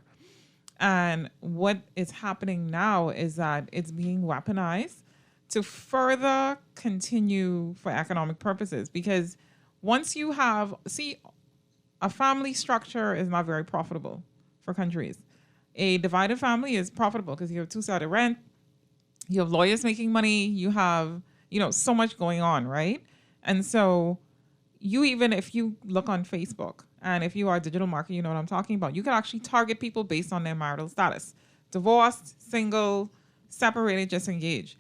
And what is happening now is that it's being weaponized to further continue for economic purposes. Because once you have, a family structure is not very profitable for countries. A divided family is profitable because you have two-sided rent, you have lawyers making money, you have, so much going on, right? And so if you look on Facebook, and if you are a digital marketer, you know what I'm talking about, you can actually target people based on their marital status. Divorced, single, separated, just engaged.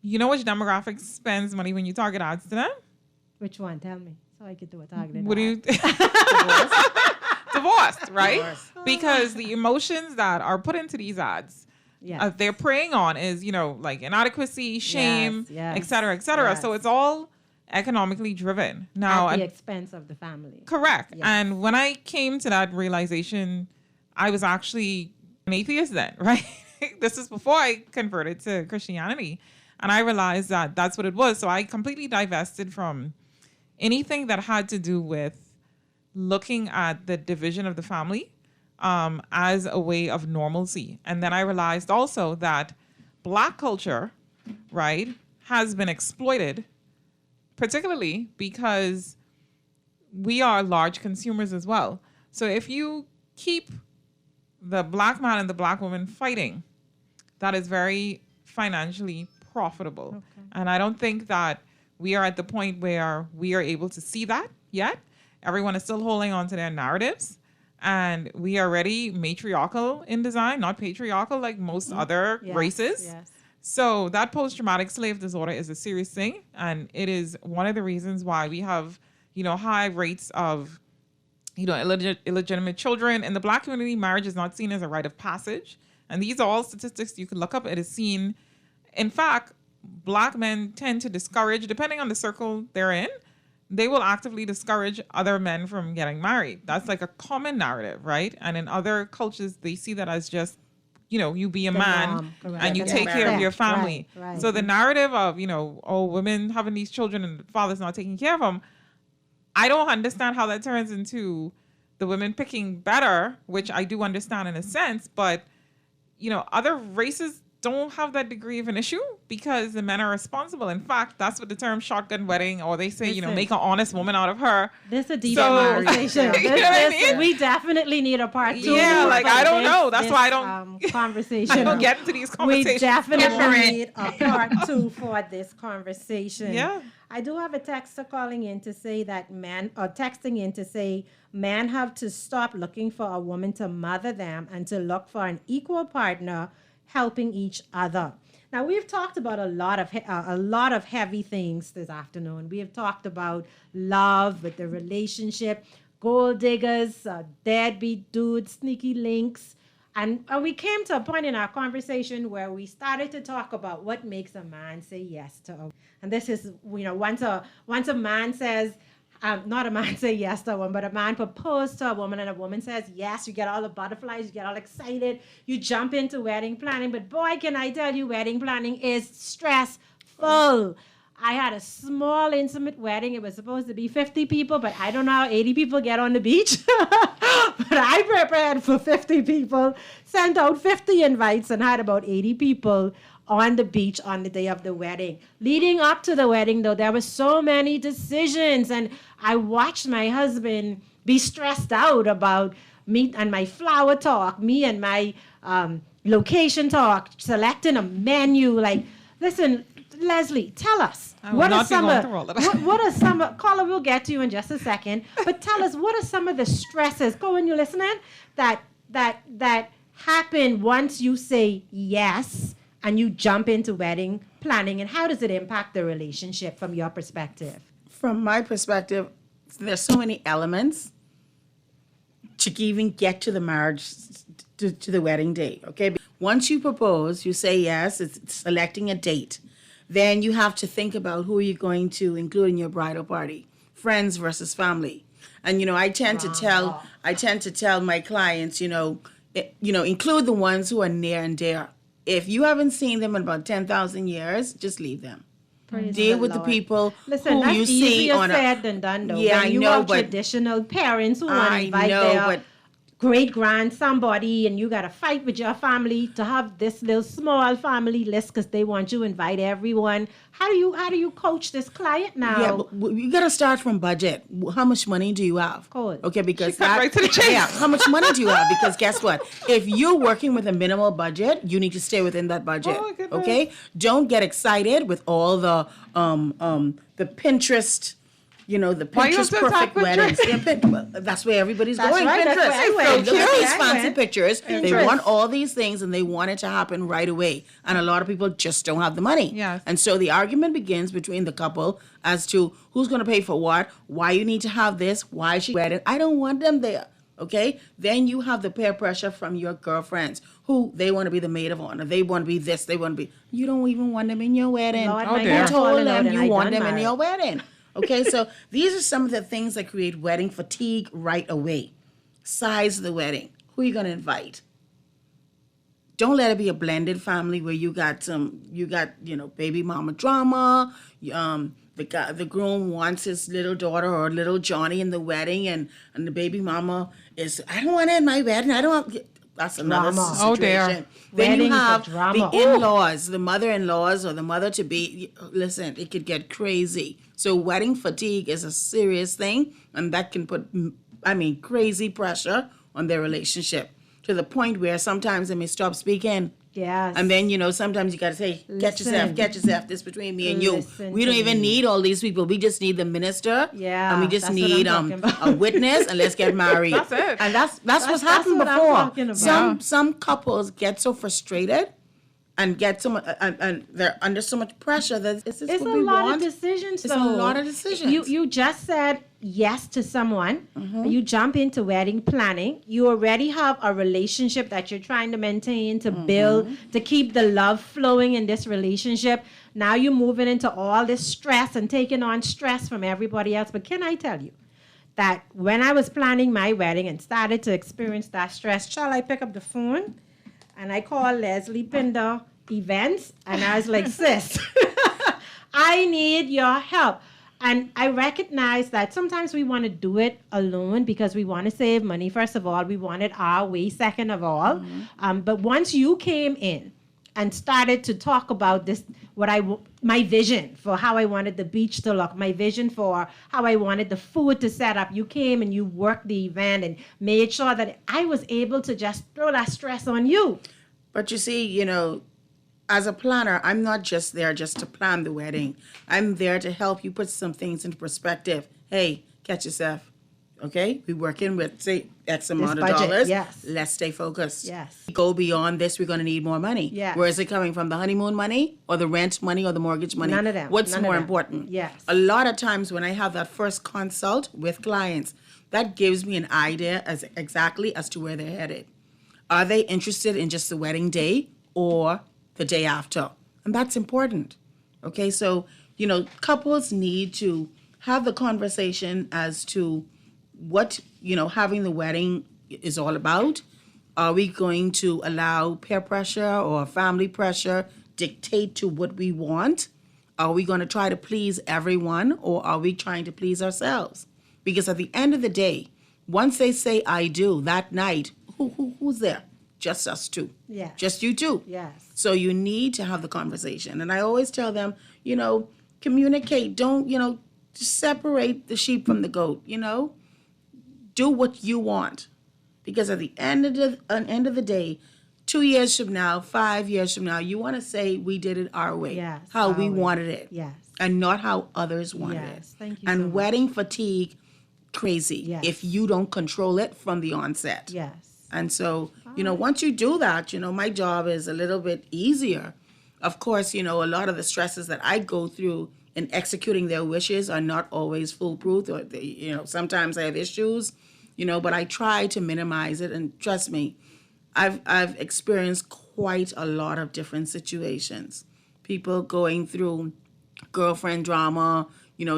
You know which demographic spends money when you target ads to them? Which one? Tell me. So I get to a targeted What do you... Divorced, right? Because the emotions that are put into these ads, they're preying on is, like inadequacy, shame, et cetera, et cetera. So it's all economically driven. Now, at the expense of the family. Correct. Yes. And when I came to that realization, I was actually an atheist then, right? This is before I converted to Christianity. And I realized that that's what it was. So I completely divested from anything that had to do with looking at the division of the family as a way of normalcy. And then I realized also that Black culture, right, has been exploited, particularly because we are large consumers as well. So if you keep the Black man and the Black woman fighting, that is very financially profitable. Okay. And I don't think that we are at the point where we are able to see that yet. Everyone is still holding on to their narratives. And we are already matriarchal in design, not patriarchal like most other races. Yes. So that post-traumatic slave disorder is a serious thing. And it is one of the reasons why we have, high rates of, illegitimate children. In the Black community, marriage is not seen as a rite of passage. And these are all statistics you can look up. It is seen, in fact, Black men tend to discourage, depending on the circle they're in, they will actively discourage other men from getting married. That's like a common narrative, right? And in other cultures, they see that as just, you be a man and you take care of your family. Right. So the narrative of, women having these children and the father's not taking care of them, I don't understand how that turns into the women picking better, which I do understand in a sense, but, other races don't have that degree of an issue because the men are responsible. In fact, that's what the term shotgun wedding, or they say, make an honest woman out of her. This is a deep conversation. We definitely need a part 2. Yeah, I don't know. That's why I don't conversation. I don't get into these conversations. We definitely need a part 2 for this conversation. Yeah. I do have a texter calling in to say that texting in to say men have to stop looking for a woman to mother them and to look for an equal partner helping each other. Now, we've talked about a lot of heavy things this afternoon. We have talked about love with the relationship, gold diggers, deadbeat dudes, sneaky links, And we came to a point in our conversation where we started to talk about what makes a man say yes to a. And this is, once a man says, not a man say yes to a woman, but a man proposed to a woman and a woman says yes, you get all the butterflies, you get all excited, you jump into wedding planning. But boy, can I tell you, wedding planning is stressful. I had a small, intimate wedding. It was supposed to be 50 people, but I don't know how 80 people get on the beach. But I prepared for 50 people, sent out 50 invites, and had about 80 people on the beach on the day of the wedding. Leading up to the wedding, though, there were so many decisions, and I watched my husband be stressed out about me and my flower talk, me and my location talk, selecting a menu. Like, listen, Leslie, tell us. What are some of Carla, we'll get to you in just a second, but tell us, what are some of the stresses, when you're listening, that happen once you say yes and you jump into wedding planning, and how does it impact the relationship from your perspective? From my perspective, there's so many elements to even get to the marriage, to the wedding day, okay? Once you propose, you say yes, it's selecting a date. Then you have to think about who you're going to include in your bridal party, friends versus family. And I tend to tell my clients, include the ones who are near and dear. If you haven't seen them in about 10,000 years, just leave them. Deal with the people who you see on. Listen, that's easier said than done, though. Yeah, when you have traditional parents who want to invite their great-grand somebody, and you got to fight with your family to have this little small family list because they want you to invite everyone. How do you coach this client now? Yeah, but you got to start from budget. How much money do you have? Of course. Okay, because She cut right to the chase. Yeah, how much money do you have? Because guess what? If you're working with a minimal budget, you need to stay within that budget. Oh, goodness. Okay? Don't get excited with all the Pinterest. The Pinterest perfect weddings. That's where everybody's going. Right, Pinterest. that's where I went. Look at these I fancy went. pictures. Pinterest. They want all these things, and they want it to happen right away. And a lot of people just don't have the money. Yes. And so the argument begins between the couple as to who's going to pay for what, why you need to have this, why she wedding. I don't want them there. Okay? Then you have the peer pressure from your girlfriends who they want to be the maid of honor. They want to be this. They want to be. You don't even want them in your wedding. Lord, Who told them you want them in your wedding? Okay, so these are some of the things that create wedding fatigue right away. Size of the wedding. Who are you going to invite? Don't let it be a blended family where you got baby mama drama. The groom wants his little daughter or little Johnny in the wedding, and the baby mama is, I don't want it in my wedding. I don't want. That's another situation. Oh, dear. Then you Weddings are have drama. the in-laws, the mother-in-laws or the mother-to-be. Listen, it could get crazy. So wedding fatigue is a serious thing, and that can put, crazy pressure on their relationship to the point where sometimes they may stop speaking. Yes. And then, sometimes you got to say, get yourself, this between me and you. Listen We don't to even me. need all these people. We just need the minister. Yeah, And we just that's what need I'm talking about. a witness, and let's get married. That's it. And that's what's happened what I'm before. talking about. Some couples get so frustrated and get so much, and they're under so much pressure that It's a lot of decisions, It's though. a lot of decisions. You just said yes to someone. You jump into wedding planning. You already have a relationship that you're trying to maintain, to build, to keep the love flowing in this relationship. Now you're moving into all this stress and taking on stress from everybody else. But can I tell you that when I was planning my wedding and started to experience that stress, shall I pick up the phone? And I called Leslie Pinder Events, and I was like, sis, I need your help. And I recognize that sometimes we want to do it alone because we want to save money. First of all, we want it our way, second of all. But once you came in and started to talk about this, my vision for how I wanted the beach to look, my vision for how I wanted the food to set up, you came and you worked the event and made sure that I was able to just throw that stress on you. But you see, as a planner, I'm not just there just to plan the wedding. I'm there to help you put some things into perspective. Hey, catch yourself. Okay? We're working with, say, X amount of dollars. Yes. Let's stay focused. Yes. Go beyond this, we're going to need more money. Yes. Where is it coming from? The honeymoon money or the rent money or the mortgage money? None of them. What's None of more them. important? Yes. A lot of times when I have that first consult with clients, that gives me an idea as exactly as to where they're headed. Are they interested in just the wedding day or the day after? And that's important. Okay, so, couples need to have the conversation as to what, having the wedding is all about. Are we going to allow peer pressure or family pressure dictate to what we want? Are we going to try to please everyone, or are we trying to please ourselves? Because at the end of the day, once they say I do that night, who's there? Just us two. Yeah. Just you two. Yes. So you need to have the conversation. And I always tell them, communicate. Don't, separate the sheep from the goat, Do what you want. Because at the end of the day, 2 years from now, 5 years from now, you want to say we did it our way. Yes. How we wanted it. Yes. And not how others wanted it. Yes. Thank you. And so much. wedding fatigue, crazy. Yes. If you don't control it from the onset. Yes. And so, once you do that, my job is a little bit easier. Of course, a lot of the stresses that I go through in executing their wishes are not always foolproof. Or sometimes I have issues, but I try to minimize it. And trust me, I've experienced quite a lot of different situations. People going through girlfriend drama,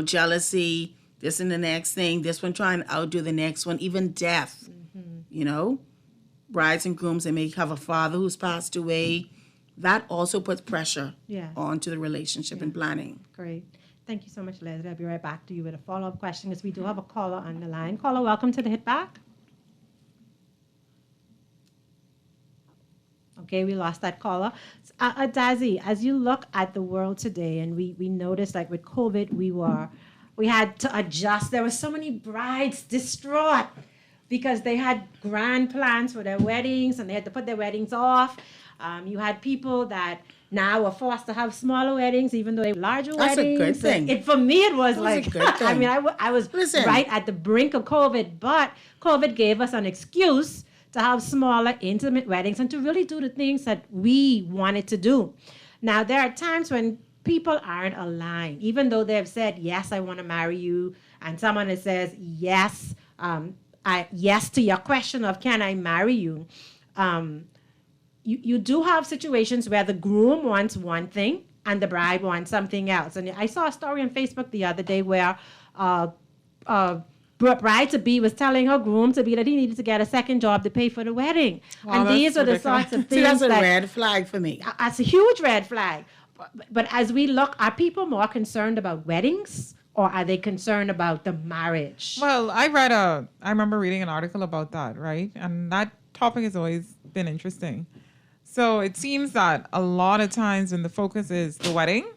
jealousy, this and the next thing, this one trying to outdo the next one, even death, brides and grooms, they may have a father who's passed away. That also puts pressure onto the relationship and planning. Great. Thank you so much, Leslie. I'll be right back to you with a follow-up question because we do have a caller on the line. Caller, welcome to the Hit Back. Okay, we lost that caller. Dazzy, as you look at the world today, and we noticed like with COVID, we had to adjust. There were so many brides distraught because they had grand plans for their weddings and they had to put their weddings off. You had people that now are forced to have smaller weddings, even though they were larger That's weddings. That's a good thing. For me, it was a like, good thing. I mean, I was right at the brink of COVID, but COVID gave us an excuse to have smaller, intimate weddings and to really do the things that we wanted to do. Now, there are times when people aren't aligned, even though they've said, yes, I want to marry you, and someone that says, yes, yes to your question of can I marry you, you do have situations where the groom wants one thing and the bride wants something else. And I saw a story on Facebook the other day where bride-to-be was telling her groom-to-be that he needed to get a second job to pay for the wedding. Wow, and these are the sorts of things that's a red flag for me. That's a huge red flag. But as we look, are people more concerned about weddings or are they concerned about the marriage? Well, I remember reading an article about that, right? And that topic has always been interesting. So it seems that a lot of times when the focus is the wedding,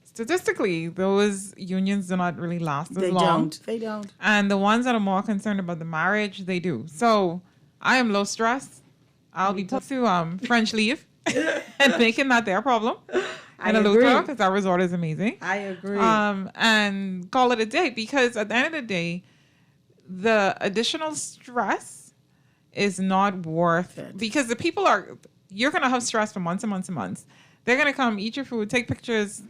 statistically, those unions do not really last as long. They don't. And the ones that are more concerned about the marriage, they do. So I am low stress. I'll be put to French leave and making that their problem. And a Luther, because our resort is amazing. I agree. And call it a day, because at the end of the day, the additional stress is not worth it. Because the people you're going to have stress for months and months and months. They're going to come, eat your food, take pictures.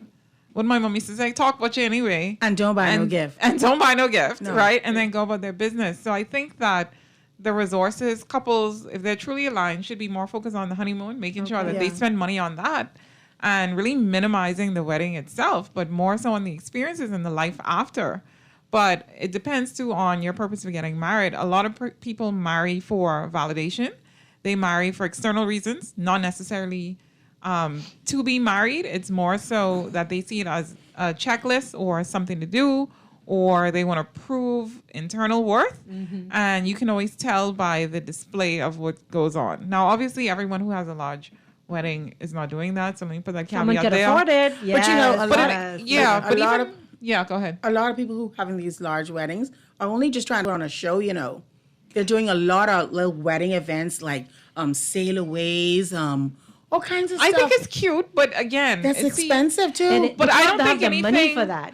What my mom used to say, talk about you anyway. And don't buy no gift. And don't buy no gift, right? And then go about their business. So I think that the resources, couples, if they're truly aligned, should be more focused on the honeymoon, making sure that they spend money on that and really minimizing the wedding itself, but more so on the experiences and the life after. But it depends too on your purpose for getting married. A lot of people marry for validation. They marry for external reasons, not necessarily to be married. It's more so that they see it as a checklist or something to do, or they want to prove internal worth. Mm-hmm. And you can always tell by the display of what goes on. Now, obviously, everyone who has a large wedding is not doing that. So let me put that caveat there. Someone can afford it. Yes. Go ahead. A lot of people who are having these large weddings are only just trying to put on a show, They're doing a lot of little wedding events like sail-aways, all kinds of stuff. I think it's cute, but again, that's expensive too. But I don't think anything money for that.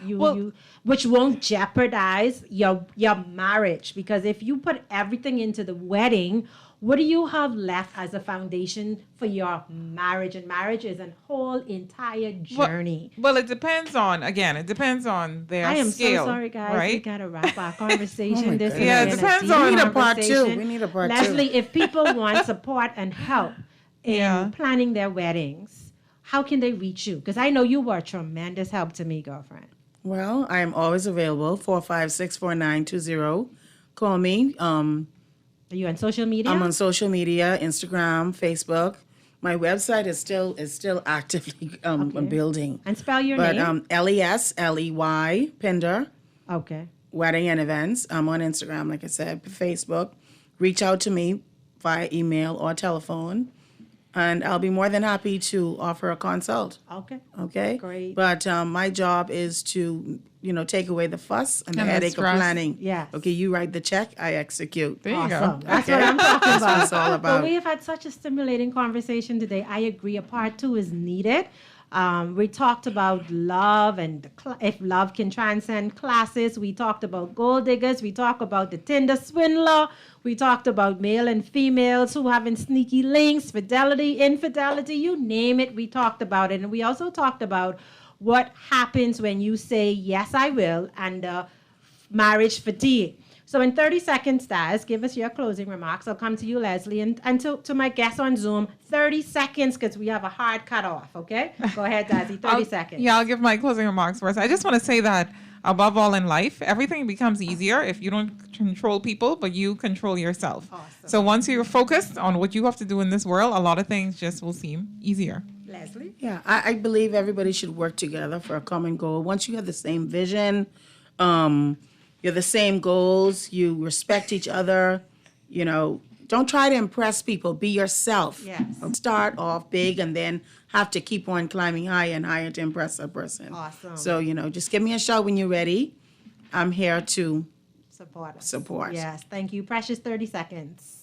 Which won't jeopardize your marriage, because if you put everything into the wedding, What do you have left as a foundation for your marriage? And marriage is a whole entire journey. Well, it depends on their I am scale. so sorry, guys. Right? We gotta wrap our conversation. This Yeah, it is depends a on- deep We need a part two. conversation. We need a part two. Leslie, if people want support and help in planning their weddings, how can they reach you? Because I know you were a tremendous help to me, girlfriend. Well, I am always available, 456-4920. Call me. Are you on social media? I'm on social media, Instagram, Facebook. My website is still actively building. And spell your name. Lesley Pinder. Okay. Wedding and events. I'm on Instagram, like I said, Facebook. Reach out to me via email or telephone, and I'll be more than happy to offer a consult. Okay. Okay. Great. But my job is to, take away the fuss and the And the headache of stress. planning. Yes. Okay, you write the check, I execute. There you Awesome. go. That's what I'm talking That's about. what it's all about. But we have had such a stimulating conversation today. I agree. A part 2 is needed. We talked about love and if love can transcend classes. We talked about gold diggers. We talked about the Tinder swindler. We talked about male and females who having sneaky links, fidelity, infidelity, you name it. We talked about it. And we also talked about what happens when you say, yes, I will, and marriage fatigue. So in 30 seconds, Daz, give us your closing remarks. I'll come to you, Leslie, and to my guests on Zoom, 30 seconds, because we have a hard cutoff, okay? Go ahead, Dazzy, 30 seconds. Yeah, I'll give my closing remarks first. I just want to say that above all in life, everything becomes easier if you don't control people, but you control yourself. Awesome. So once you're focused on what you have to do in this world, a lot of things just will seem easier. Leslie? Yeah, I believe everybody should work together for a common goal. Once you have the same vision, you're the same goals, you respect each other, don't try to impress people, be yourself. Yes. Start off big and then have to keep on climbing higher and higher to impress a person. Awesome. So, just give me a shout when you're ready. I'm here to support us. Support. Yes, thank you. Precious 30 seconds.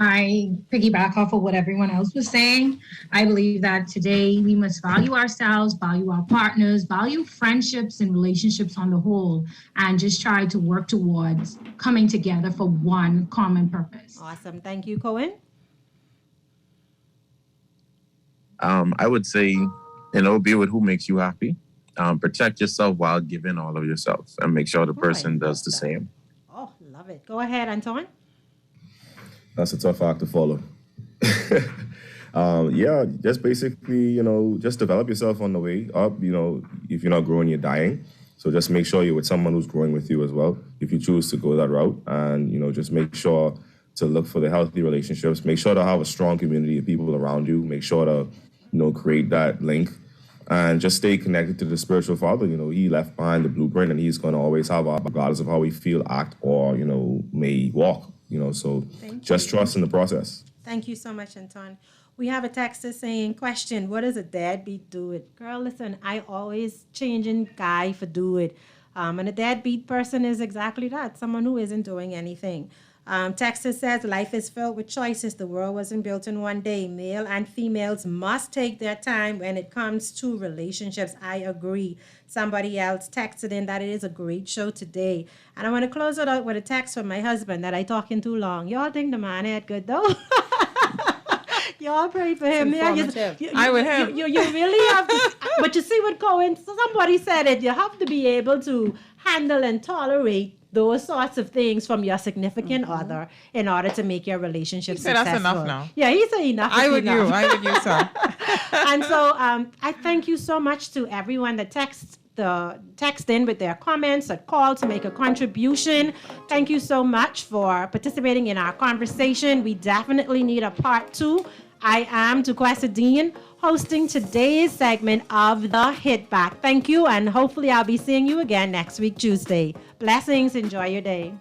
I piggyback off of what everyone else was saying. I believe that today we must value ourselves, value our partners, value friendships and relationships on the whole, and just try to work towards coming together for one common purpose. Awesome. Thank you, Cohen. I would say, be with who makes you happy. Protect yourself while giving all of yourself, and make sure the person does the same. Oh, love it. Go ahead, Anton. That's a tough act to follow. Just basically, just develop yourself on the way up. If you're not growing, you're dying. So just make sure you're with someone who's growing with you as well, if you choose to go that route. And, just make sure to look for the healthy relationships. Make sure to have a strong community of people around you. Make sure to, create that link. And just stay connected to the spiritual father. He left behind the blueprint, and he's going to always have our regardless of how we feel, act, or, may walk. So just trust in the process. Thank you so much, Anton. We have a texter saying, question, what does a deadbeat do it? Girl, listen, I always changing guy for do it. And a deadbeat person is exactly that, someone who isn't doing anything. Texter says, life is filled with choices. The world wasn't built in one day. Male and females must take their time when it comes to relationships. I agree. Somebody else texted in that it is a great show today. And I want to close it out with a text from my husband that I talking too long. Y'all think the man had good though? Y'all pray for him. It's informative. I would have. You really have to. But you see what Cohen, somebody said it. You have to be able to handle and tolerate those sorts of things from your significant other in order to make your relationship He said successful. that's enough now. Yeah, he said enough. I is would enough. you, sir. And so I thank you so much to everyone that text in with their comments, that call to make a contribution. Thank you so much for participating in our conversation. We definitely need a part 2. I am Duquesa Dean, hosting today's segment of The Hit Back. Thank you, and hopefully I'll be seeing you again next week, Tuesday. Blessings. Enjoy your day.